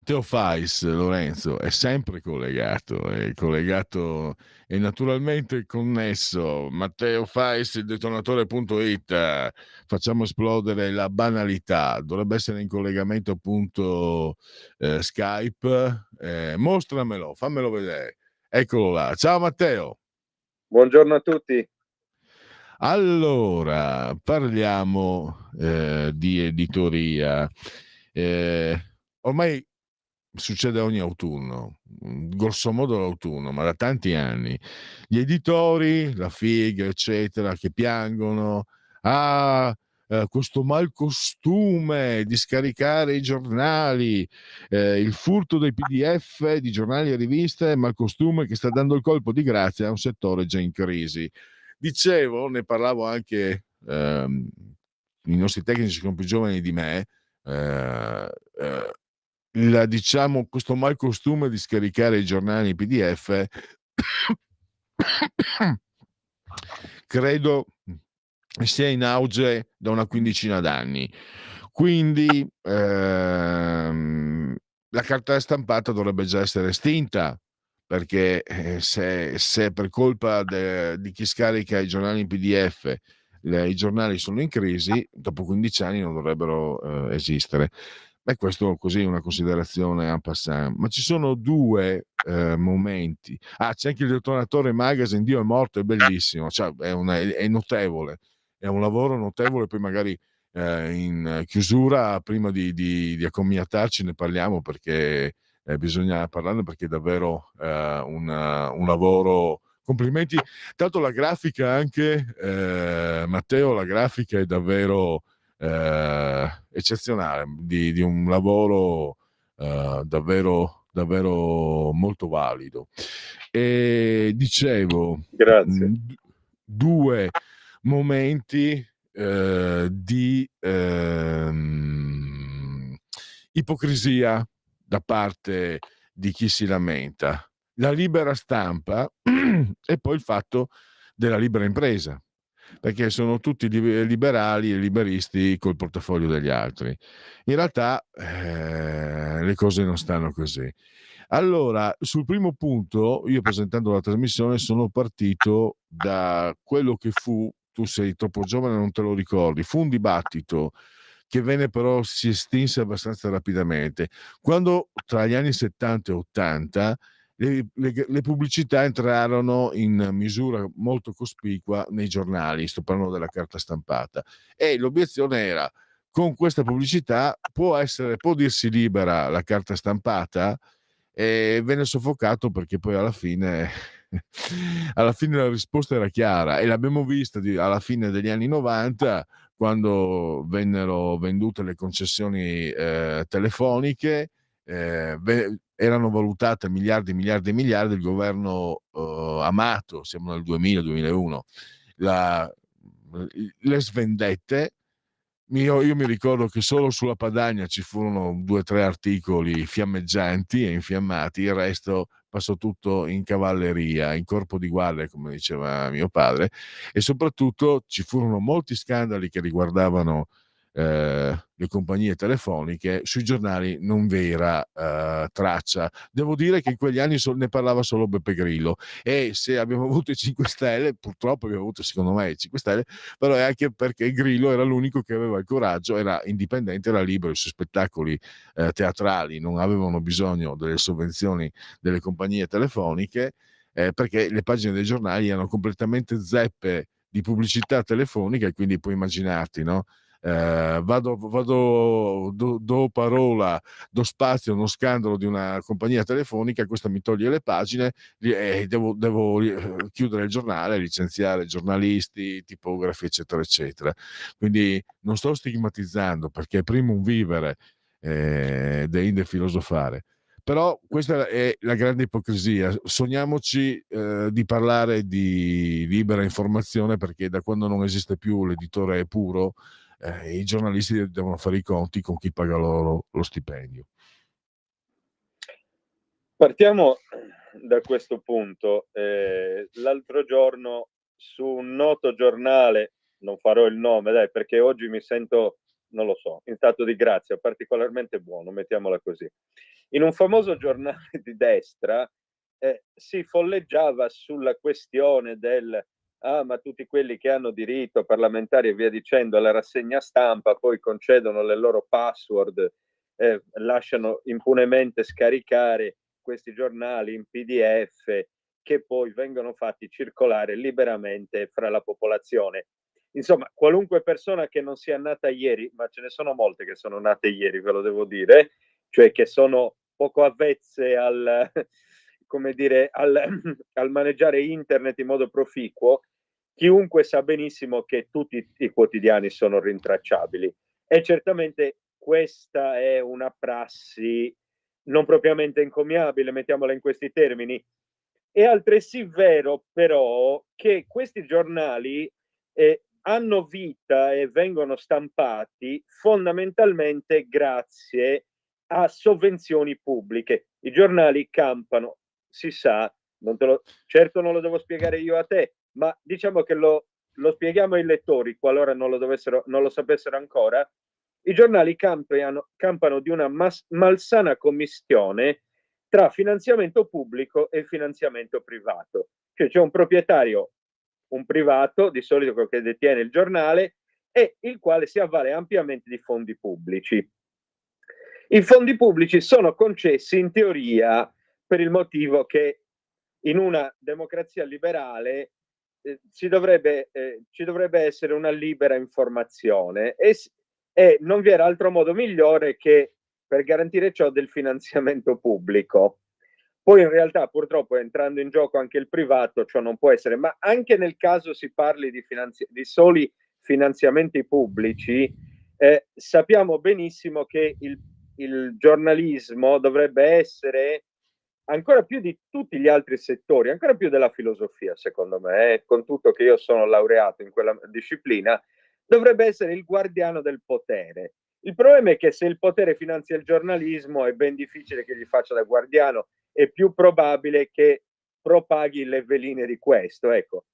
Matteo Fais, Lorenzo, è sempre è collegato e naturalmente connesso. Matteo Fais, il detonatore.it, facciamo esplodere la banalità. Dovrebbe essere in collegamento appunto Skype. Mostramelo, fammelo vedere. Eccolo là. Ciao Matteo. Buongiorno a tutti. Allora, parliamo di editoria. Ormai succede ogni autunno, grosso modo l'autunno, ma da tanti anni. Gli editori, la FIG, eccetera, che piangono, questo malcostume di scaricare i giornali, il furto dei PDF di giornali e riviste, malcostume che sta dando il colpo di grazia a un settore già in crisi. Dicevo, ne parlavo anche i nostri tecnici sono più giovani di me, diciamo questo malcostume di scaricare i giornali in PDF credo sia in auge da una quindicina d'anni. Quindi la carta stampata dovrebbe già essere estinta, perché se per colpa di chi scarica i giornali in PDF i giornali sono in crisi, dopo 15 anni non dovrebbero esistere. Beh, questo così è una considerazione en passant. Ma ci sono due momenti. C'è anche il detonatore magazine, Dio è morto, è bellissimo, cioè, è notevole, è un lavoro notevole. Poi magari in chiusura, prima di accomiatarci, ne parliamo, perché bisogna parlarne, perché è davvero un lavoro. Complimenti. Tanto la grafica anche, Matteo, la grafica è davvero eccezionale, di un lavoro davvero, davvero molto valido. E dicevo, Grazie. due momenti di ipocrisia da parte di chi si lamenta: la libera stampa e poi il fatto della libera impresa, perché sono tutti liberali e liberisti col portafoglio degli altri. In realtà le cose non stanno così. Allora, sul primo punto, io presentando la trasmissione sono partito da quello che fu, tu sei troppo giovane, non te lo ricordi, fu un dibattito che venne però si estinse abbastanza rapidamente, quando tra gli anni 70 e 80 le pubblicità entrarono in misura molto cospicua nei giornali, sto parlando della carta stampata, e l'obiezione era: con questa pubblicità può dirsi libera la carta stampata? E venne soffocato, perché poi alla fine la risposta era chiara, e l'abbiamo vista alla fine degli anni 90, quando vennero vendute le concessioni telefoniche. Erano valutate miliardi e miliardi e miliardi. Il governo Amato, siamo nel 2000-2001, le svendette. Io mi ricordo che solo sulla Padania ci furono 2 o 3 articoli fiammeggianti e infiammati, il resto passò tutto in cavalleria, in corpo di guardia, come diceva mio padre, e soprattutto ci furono molti scandali che riguardavano le compagnie telefoniche. Sui giornali non v'era traccia. Devo dire che in quegli anni ne parlava solo Beppe Grillo, e se abbiamo avuto i 5 Stelle, purtroppo abbiamo avuto secondo me i 5 Stelle, però è anche perché Grillo era l'unico che aveva il coraggio, era indipendente, era libero, i suoi spettacoli teatrali non avevano bisogno delle sovvenzioni delle compagnie telefoniche, perché le pagine dei giornali erano completamente zeppe di pubblicità telefonica, e quindi puoi immaginarti, no? Do parola, do spazio a uno scandalo di una compagnia telefonica, questa mi toglie le pagine e devo chiudere il giornale, licenziare giornalisti, tipografi, eccetera eccetera. Quindi non sto stigmatizzando, perché è primo un vivere ed è inde filosofare. Però questa è la grande ipocrisia. Sogniamoci di parlare di libera informazione, perché da quando non esiste più l'editore è puro, i giornalisti devono fare i conti con chi paga loro lo stipendio. Partiamo da questo punto. L'altro giorno su un noto giornale, non farò il nome, perché oggi mi sento non lo so, in stato di grazia, particolarmente buono, mettiamola così. In un famoso giornale di destra si folleggiava sulla questione del ma tutti quelli che hanno diritto, parlamentari e via dicendo, alla rassegna stampa, poi concedono le loro password, lasciano impunemente scaricare questi giornali in PDF che poi vengono fatti circolare liberamente fra la popolazione. Insomma, qualunque persona che non sia nata ieri, ma ce ne sono molte che sono nate ieri, ve lo devo dire, cioè che sono poco avvezze al, come dire, al maneggiare internet in modo proficuo, chiunque sa benissimo che tutti i quotidiani sono rintracciabili. E certamente questa è una prassi non propriamente encomiabile, mettiamola in questi termini. È altresì vero però che questi giornali hanno vita e vengono stampati fondamentalmente grazie a sovvenzioni pubbliche. I giornali campano, si sa, certo non lo devo spiegare io a te, ma diciamo che lo spieghiamo ai lettori qualora non lo sapessero ancora. I giornali campano di una malsana commistione tra finanziamento pubblico e finanziamento privato. Cioè c'è un proprietario, un privato, di solito quello che detiene il giornale, e il quale si avvale ampiamente di fondi pubblici. I fondi pubblici sono concessi in teoria per il motivo che in una democrazia liberale ci dovrebbe essere una libera informazione e non vi era altro modo migliore che per garantire ciò del finanziamento pubblico. Poi in realtà purtroppo entrando in gioco anche il privato ciò non può essere, ma anche nel caso si parli di soli finanziamenti pubblici, sappiamo benissimo che il giornalismo dovrebbe essere ancora più di tutti gli altri settori, ancora più della filosofia, secondo me, con tutto che io sono laureato in quella disciplina, dovrebbe essere il guardiano del potere. Il problema è che se il potere finanzia il giornalismo è ben difficile che gli faccia da guardiano, è più probabile che propaghi le veline di questo. Ecco,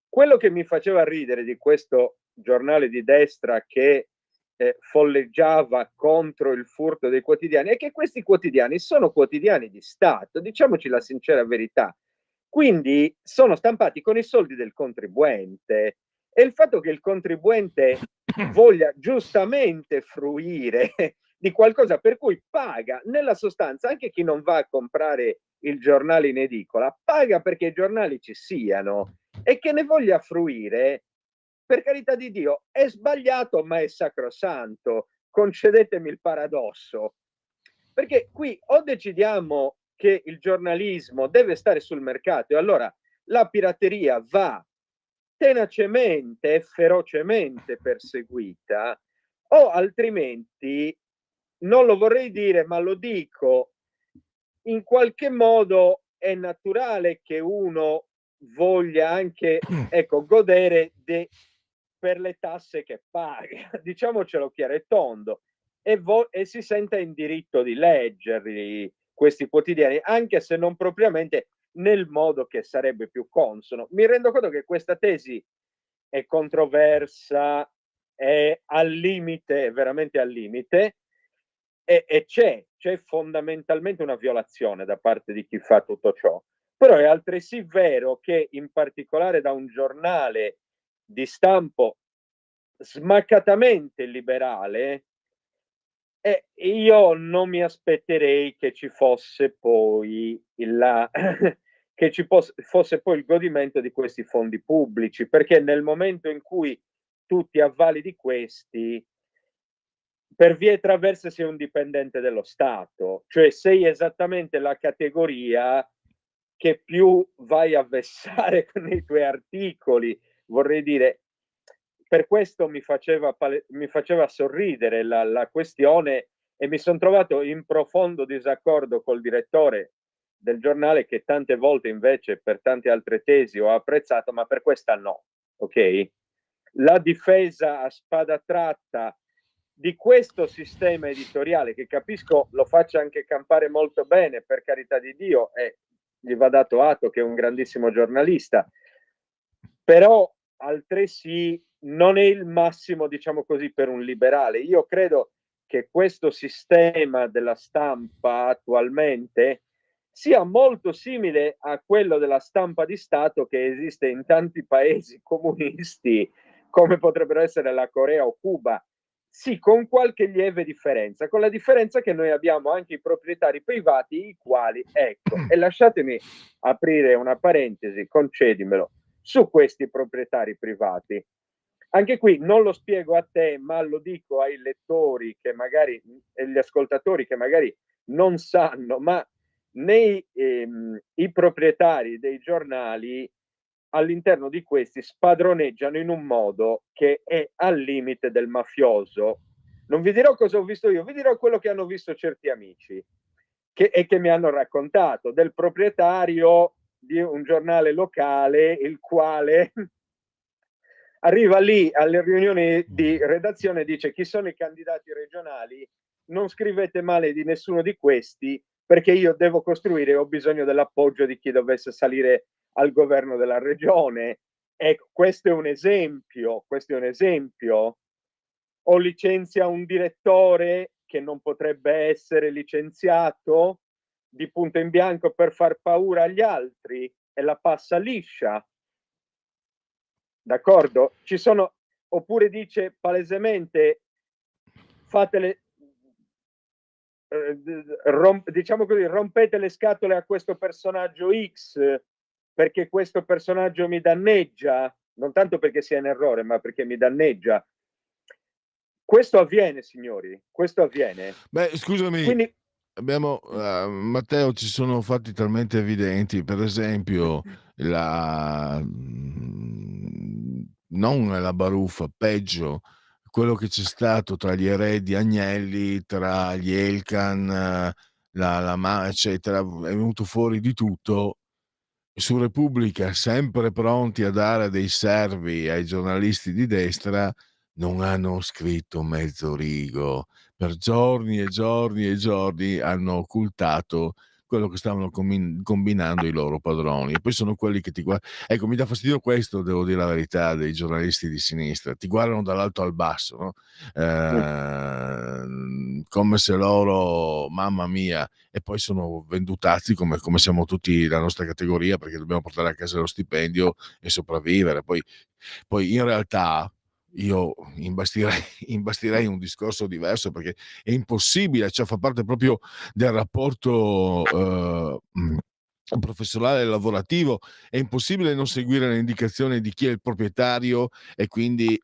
quello che mi faceva ridere di questo giornale di destra che folleggiava contro il furto dei quotidiani è che questi quotidiani sono quotidiani di Stato, diciamoci la sincera verità, quindi sono stampati con i soldi del contribuente e il fatto che il contribuente voglia giustamente fruire di qualcosa per cui paga, nella sostanza anche chi non va a comprare il giornale in edicola paga perché i giornali ci siano, e che ne voglia fruire, per carità di Dio, è sbagliato ma è sacrosanto, concedetemi il paradosso, perché qui o decidiamo che il giornalismo deve stare sul mercato e allora la pirateria va tenacemente e ferocemente perseguita, o altrimenti, non lo vorrei dire ma lo dico, in qualche modo è naturale che uno voglia anche godere per le tasse che paga, diciamocelo chiaro e tondo, e si senta in diritto di leggerli questi quotidiani, anche se non propriamente nel modo che sarebbe più consono. Mi rendo conto che questa tesi è controversa, è al limite, veramente al limite, e c'è fondamentalmente una violazione da parte di chi fa tutto ciò. Però è altresì vero che in particolare da un giornale di stampo smaccatamente liberale, io non mi aspetterei che ci fosse poi che ci fosse poi il godimento di questi fondi pubblici, perché nel momento in cui tu ti avvali di questi, per vie traverse sei un dipendente dello Stato, cioè sei esattamente la categoria che più vai a vessare nei tuoi articoli. Vorrei dire, per questo mi faceva sorridere la questione e mi sono trovato in profondo disaccordo col direttore del giornale, che tante volte invece per tante altre tesi ho apprezzato, ma per questa no, ok? La difesa a spada tratta di questo sistema editoriale, che capisco lo faccia anche campare molto bene, per carità di Dio, e gli va dato atto che è un grandissimo giornalista, però altresì non è il massimo, diciamo così, per un liberale. Io credo che questo sistema della stampa attualmente sia molto simile a quello della stampa di Stato che esiste in tanti paesi comunisti, come potrebbero essere la Corea o Cuba. Sì, con qualche lieve differenza, con la differenza che noi abbiamo anche i proprietari privati, i quali, ecco, e lasciatemi aprire una parentesi, concedimelo, su questi proprietari privati. Anche qui non lo spiego a te, ma lo dico ai lettori che magari, e gli ascoltatori che magari non sanno, ma i proprietari dei giornali all'interno di questi spadroneggiano in un modo che è al limite del mafioso. Non vi dirò cosa ho visto io, vi dirò quello che hanno visto certi amici e che mi hanno raccontato del proprietario di un giornale locale, il quale arriva lì alle riunioni di redazione e dice: chi sono i candidati regionali? Non scrivete male di nessuno di questi, perché io devo costruire, ho bisogno dell'appoggio di chi dovesse salire al governo della regione. Ecco, questo è un esempio, O licenzia un direttore che non potrebbe essere licenziato di punto in bianco per far paura agli altri e la passa liscia. D'accordo? Ci sono, oppure dice palesemente fatele, diciamo così, rompete le scatole a questo personaggio X perché questo personaggio mi danneggia, non tanto perché sia in errore, ma perché mi danneggia. Questo avviene, signori, questo avviene. Beh, scusami, Quindi abbiamo, Matteo, ci sono fatti talmente evidenti, per esempio, non la baruffa, peggio, quello che c'è stato tra gli eredi Agnelli, tra gli Elkan, eccetera, è venuto fuori di tutto. Su Repubblica, sempre pronti a dare dei servi ai giornalisti di destra, non hanno scritto mezzo rigo. Per giorni e giorni e giorni hanno occultato quello che stavano combinando i loro padroni. E poi sono quelli che ti guardano. Ecco, mi dà fastidio questo, devo dire la verità, dei giornalisti di sinistra. Ti guardano dall'alto al basso, no? Come se loro, mamma mia, e poi sono vendutazzi come siamo tutti la nostra categoria, perché dobbiamo portare a casa lo stipendio e sopravvivere. Poi in realtà io imbastirei un discorso diverso, perché è impossibile, cioè fa parte proprio del rapporto professionale e lavorativo. È impossibile non seguire le indicazioni di chi è il proprietario e quindi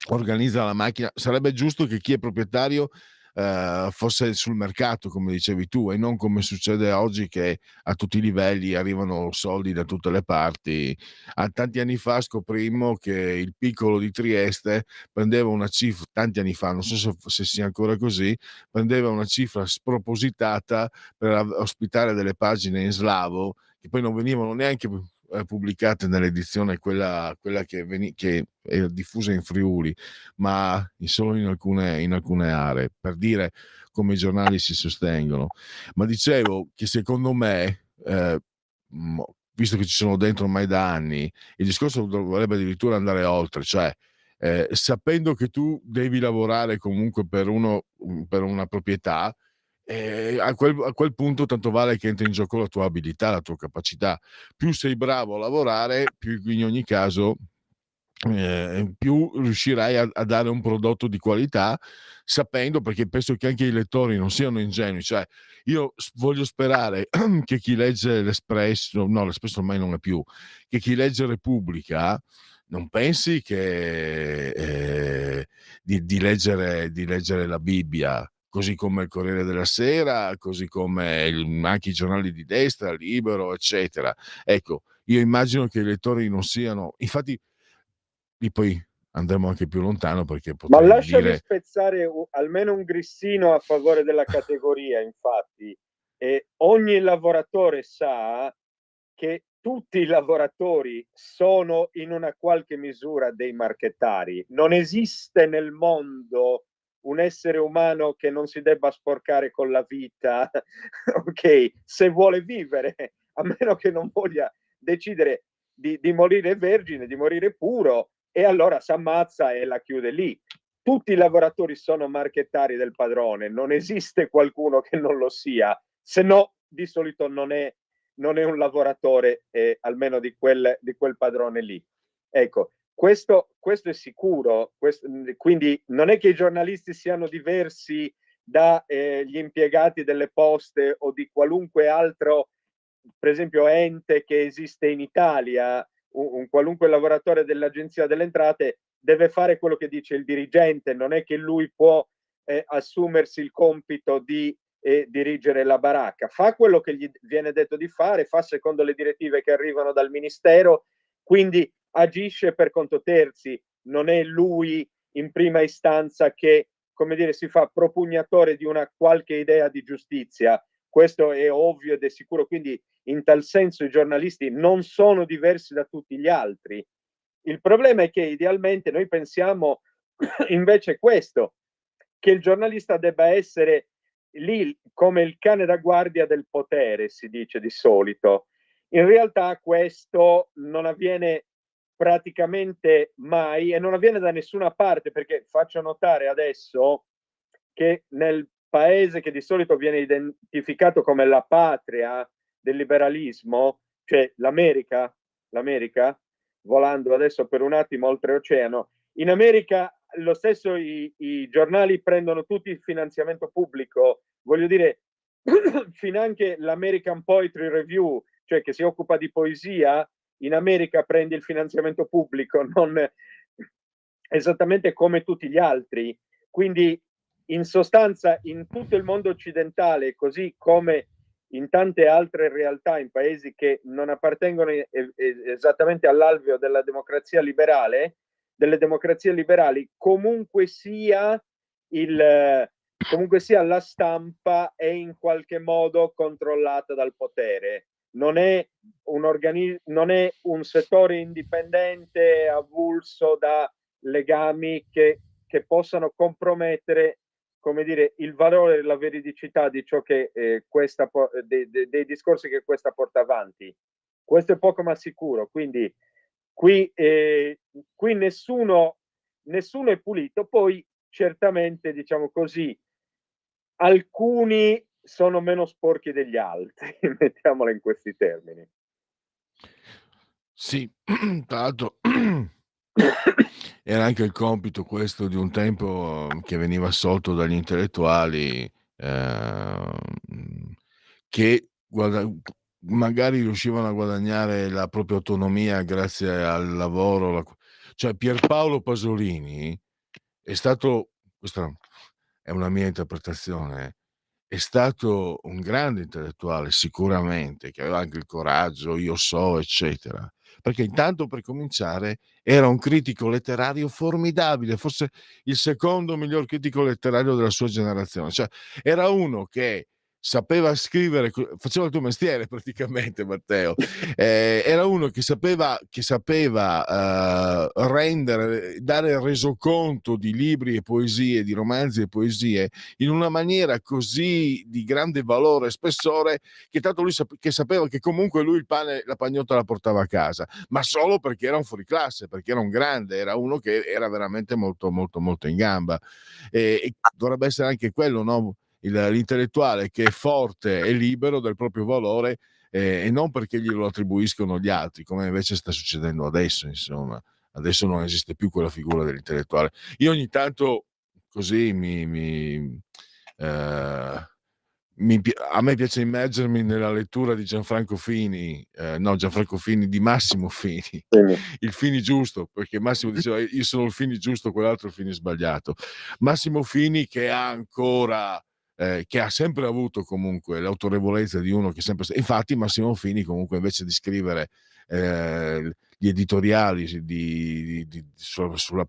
organizza la macchina. Sarebbe giusto che chi è proprietario fosse sul mercato, come dicevi tu, e non come succede oggi, che a tutti i livelli arrivano soldi da tutte le parti. Tanti anni fa scoprimmo che il Piccolo di Trieste prendeva una cifra, tanti anni fa, non so se sia ancora così, prendeva una cifra spropositata per ospitare delle pagine in slavo che poi non venivano neanche pubblicate nell'edizione quella che è diffusa in Friuli, ma solo in alcune aree, per dire come i giornali si sostengono. Ma dicevo che secondo me, visto che ci sono dentro ormai da anni, il discorso dovrebbe addirittura andare oltre, cioè sapendo che tu devi lavorare comunque per una proprietà, a quel punto tanto vale che entri in gioco la tua abilità, la tua capacità. Più sei bravo a lavorare, più in ogni caso più riuscirai a dare un prodotto di qualità, sapendo, perché penso che anche i lettori non siano ingenui. Cioè, io voglio sperare che chi legge l'Espresso, no, l'Espresso ormai non è più, che chi legge Repubblica non pensi che di leggere la Bibbia, così come il Corriere della Sera, così come anche i giornali di destra, Libero, eccetera. Ecco, io immagino che i lettori non siano, infatti lì poi andremo anche più lontano, perché Ma potrei lasciami dire spezzare almeno un grissino a favore della categoria, infatti. Ogni lavoratore sa che tutti i lavoratori sono in una qualche misura dei marchettari. Non esiste nel mondo un essere umano che non si debba sporcare con la vita, ok, se vuole vivere, a meno che non voglia decidere di morire vergine, di morire puro, e allora si ammazza e la chiude lì. Tutti i lavoratori sono marchettari del padrone, non esiste qualcuno che non lo sia, se no di solito non è un lavoratore, almeno di quel padrone lì. Ecco, questo è sicuro, quindi non è che i giornalisti siano diversi dagli impiegati delle poste o di qualunque altro, per esempio, ente che esiste in Italia. Un qualunque lavoratore dell'Agenzia delle Entrate deve fare quello che dice il dirigente, non è che lui può assumersi il compito di dirigere la baracca, fa quello che gli viene detto di fare, fa secondo le direttive che arrivano dal ministero, quindi agisce per conto terzi, non è lui in prima istanza che, come dire, si fa propugnatore di una qualche idea di giustizia. Questo è ovvio ed è sicuro, quindi in tal senso i giornalisti non sono diversi da tutti gli altri. Il problema è che idealmente noi pensiamo invece questo, che il giornalista debba essere lì come il cane da guardia del potere, si dice di solito. In realtà questo non avviene praticamente mai e non avviene da nessuna parte, perché faccio notare adesso che nel paese che di solito viene identificato come la patria del liberalismo, cioè l'America, volando adesso per un attimo oltreoceano, in America lo stesso i giornali prendono tutti il finanziamento pubblico, voglio dire, finanche l'American Poetry Review, cioè che si occupa di poesia, in America prende il finanziamento pubblico, non esattamente come tutti gli altri. Quindi in sostanza in tutto il mondo occidentale, così come in tante altre realtà in paesi che non appartengono esattamente all'alveo delle democrazie liberali, comunque sia la stampa è in qualche modo controllata dal potere. Non è un settore indipendente avulso da legami che possano compromettere, come dire, il valore e la veridicità di ciò che dei discorsi che questa porta avanti. Questo è poco ma sicuro, quindi qui nessuno è pulito. Poi certamente, diciamo così, alcuni sono meno sporchi degli altri, mettiamola in questi termini. Sì, tra l'altro era anche il compito questo di un tempo che veniva assolto dagli intellettuali, che magari riuscivano a guadagnare la propria autonomia grazie al lavoro. Cioè Pierpaolo Pasolini è stato, questa è una mia interpretazione, è stato un grande intellettuale sicuramente, che aveva anche il coraggio, io so, eccetera. Perché intanto, per cominciare, era un critico letterario formidabile, forse il secondo miglior critico letterario della sua generazione. Cioè, era uno che sapeva scrivere, faceva il tuo mestiere praticamente, Matteo. Era uno che sapeva rendere, dare resoconto di libri e poesie, di romanzi e poesie in una maniera così di grande valore e spessore, che tanto lui che sapeva che comunque lui il pane, la pagnotta la portava a casa, ma solo perché era un fuoriclasse, perché era un grande, era uno che era veramente molto molto molto in gamba, e dovrebbe essere anche quello, no? L'intellettuale che è forte e libero del proprio valore, e non perché glielo attribuiscono gli altri, come invece sta succedendo adesso. Insomma, adesso non esiste più quella figura dell'intellettuale. Io ogni tanto così a me piace immergermi nella lettura di Gianfranco Fini, di Massimo Fini, il Fini giusto, perché Massimo diceva io sono il Fini giusto, quell'altro il Fini sbagliato. Massimo Fini che ha ancora che ha sempre avuto comunque l'autorevolezza di uno che sempre. Infatti Massimo Fini comunque, invece di scrivere gli editoriali sulla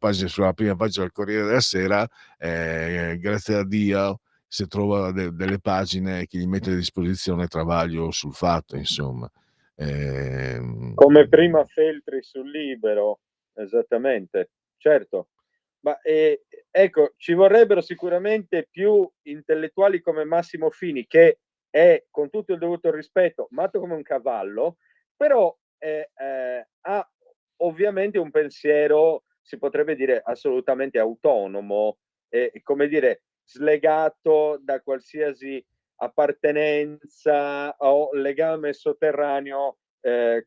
prima pagina del Corriere della Sera, grazie a Dio se trova delle pagine che gli mette a disposizione Travaglio sul Fatto, insomma. Come prima Feltri sul Libero, esattamente, certo. Ma ecco, ci vorrebbero sicuramente più intellettuali come Massimo Fini, che è, con tutto il dovuto rispetto, matto come un cavallo, però ha ovviamente un pensiero si potrebbe dire assolutamente autonomo e, come dire, slegato da qualsiasi appartenenza o legame sotterraneo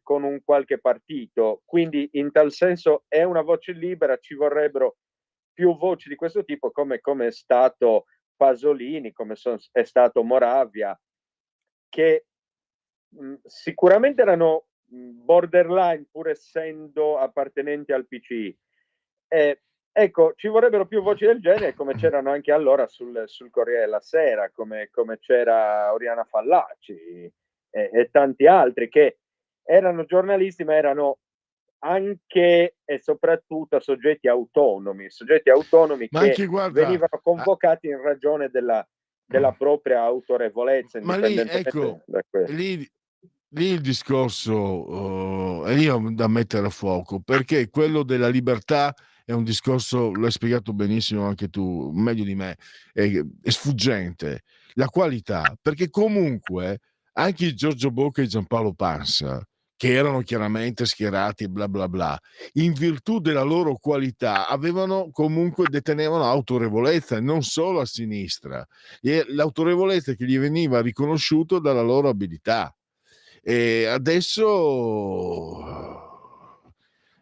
con un qualche partito. Quindi in tal senso è una voce libera, ci vorrebbero più voci di questo tipo, come è stato Pasolini, come è stato Moravia, che sicuramente erano borderline pur essendo appartenenti al PC. Ecco, ci vorrebbero più voci del genere, come c'erano anche allora sul Corriere della Sera, come c'era Oriana Fallaci e tanti altri che erano giornalisti, ma erano anche e soprattutto soggetti autonomi Ma che anche, guarda, venivano convocati in ragione della propria autorevolezza, ma lì, indipendentemente ecco, da questo. lì il discorso è lì da mettere a fuoco, perché quello della libertà è un discorso, l'hai spiegato benissimo anche tu, meglio di me, è sfuggente. La qualità, perché comunque anche Giorgio Bocca e Giampaolo Pansa, che erano chiaramente schierati e bla bla bla, in virtù della loro qualità detenevano autorevolezza, non solo a sinistra, e l'autorevolezza che gli veniva riconosciuto dalla loro abilità. E adesso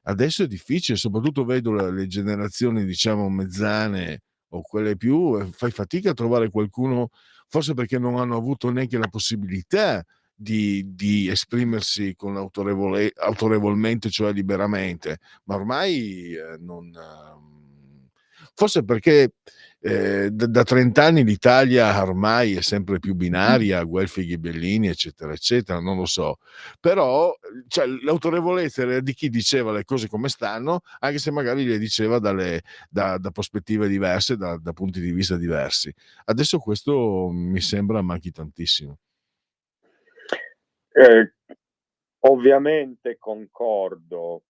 è difficile, soprattutto vedo le generazioni, diciamo, mezzane o quelle più, fai fatica a trovare qualcuno, forse perché non hanno avuto neanche la possibilità di esprimersi con autorevolmente, cioè liberamente, ma ormai non. Forse perché da 30 anni l'Italia ormai è sempre più binaria, Guelfi e Ghibellini, eccetera, eccetera, non lo so. Però cioè, l'autorevolezza era di chi diceva le cose come stanno, anche se magari le diceva da prospettive diverse, da punti di vista diversi. Adesso questo mi sembra manchi tantissimo. Ovviamente concordo.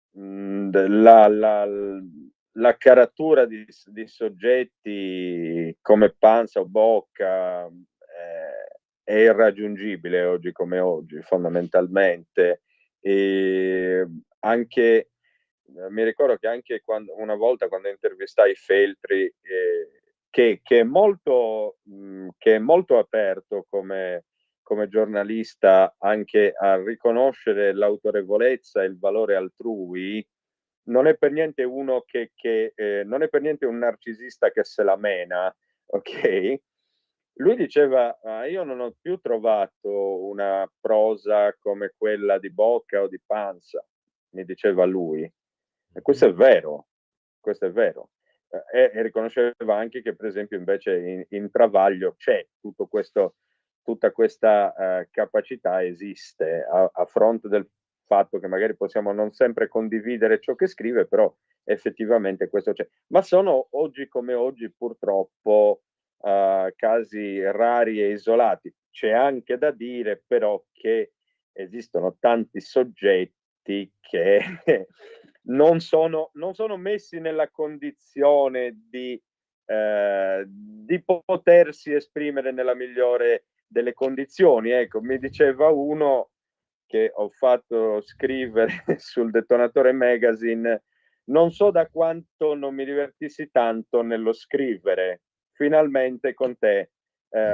La caratura di soggetti come Pansa o Bocca è irraggiungibile oggi come oggi, fondamentalmente. E anche mi ricordo che anche una volta quando intervistai Feltri, che è molto aperto come giornalista anche a riconoscere l'autorevolezza e il valore altrui, non è per niente uno che non è per niente un narcisista che se la mena, ok? Lui diceva: io non ho più trovato una prosa come quella di Bocca o di Pansa, mi diceva lui. E questo è vero, questo è vero. E riconosceva anche che, per esempio, invece in Travaglio c'è tutta questa capacità esiste, a fronte del fatto che magari possiamo non sempre condividere ciò che scrive, però effettivamente questo c'è. Ma sono oggi come oggi purtroppo casi rari e isolati. C'è anche da dire però che esistono tanti soggetti che non sono messi nella condizione di potersi esprimere nella migliore delle condizioni. Ecco, mi diceva uno che ho fatto scrivere sul Detonatore Magazine: non so da quanto non mi divertissi tanto nello scrivere, finalmente con te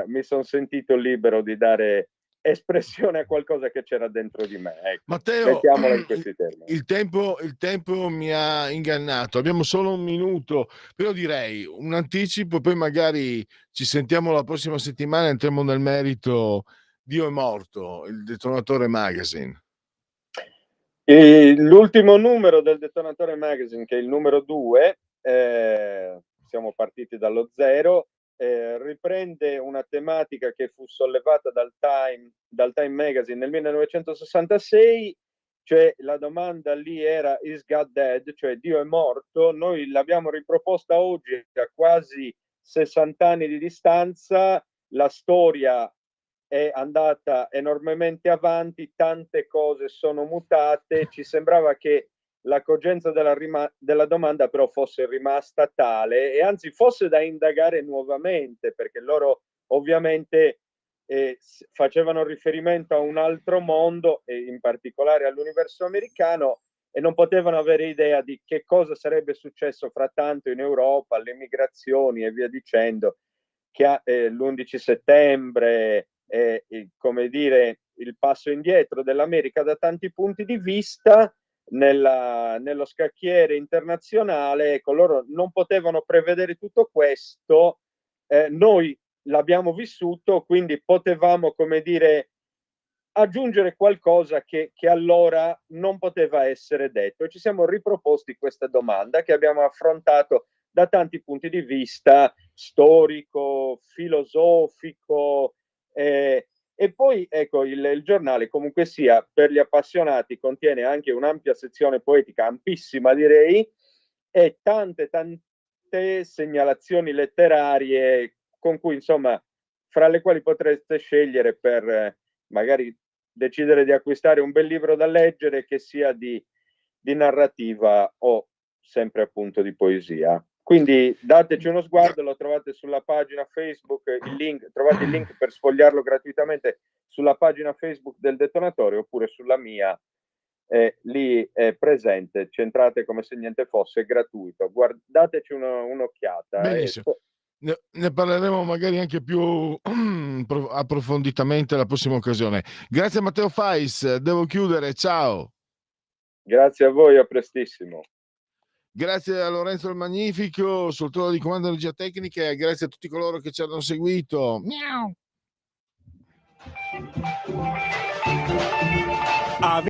mi sono sentito libero di dare espressione a qualcosa che c'era dentro di me. Ecco, Matteo, mettiamola in questi termini. il tempo mi ha ingannato, abbiamo solo un minuto, però direi un anticipo, poi magari ci sentiamo la prossima settimana e entriamo nel merito. Dio è morto, il Detonatore Magazine. L'ultimo numero del Detonatore Magazine, che è il numero 2, siamo partiti dallo 0, riprende una tematica che fu sollevata dal Time Magazine nel 1966, cioè la domanda lì era "Is God dead?", cioè Dio è morto. Noi l'abbiamo riproposta oggi a quasi 60 anni di distanza, la storia è andata enormemente avanti, tante cose sono mutate, ci sembrava che la cogenza della domanda però fosse rimasta tale e anzi fosse da indagare nuovamente, perché loro ovviamente facevano riferimento a un altro mondo e in particolare all'universo americano, e non potevano avere idea di che cosa sarebbe successo frattanto in Europa, le migrazioni e via dicendo, che l'11 settembre, come dire, il passo indietro dell'America da tanti punti di vista nello scacchiere internazionale. Ecco, loro non potevano prevedere tutto questo, noi l'abbiamo vissuto, quindi potevamo, come dire, aggiungere qualcosa che allora non poteva essere detto, e ci siamo riproposti questa domanda che abbiamo affrontato da tanti punti di vista, storico, filosofico, e poi ecco, il giornale comunque sia, per gli appassionati, contiene anche un'ampia sezione poetica, ampissima direi, e tante segnalazioni letterarie con cui, insomma, fra le quali potreste scegliere per magari decidere di acquistare un bel libro da leggere, che sia di narrativa o sempre appunto di poesia. Quindi dateci uno sguardo, lo trovate sulla pagina Facebook, trovate il link per sfogliarlo gratuitamente sulla pagina Facebook del Detonatore, oppure sulla mia, lì è presente, centrate come se niente fosse, gratuito. Dateci un'occhiata. Benissimo. Ne parleremo magari anche più approfonditamente la prossima occasione. Grazie Matteo Fais, devo chiudere, ciao. Grazie a voi, a prestissimo. Grazie a Lorenzo il Magnifico sul trono di comando energia tecnica, e grazie a tutti coloro che ci hanno seguito. Miau.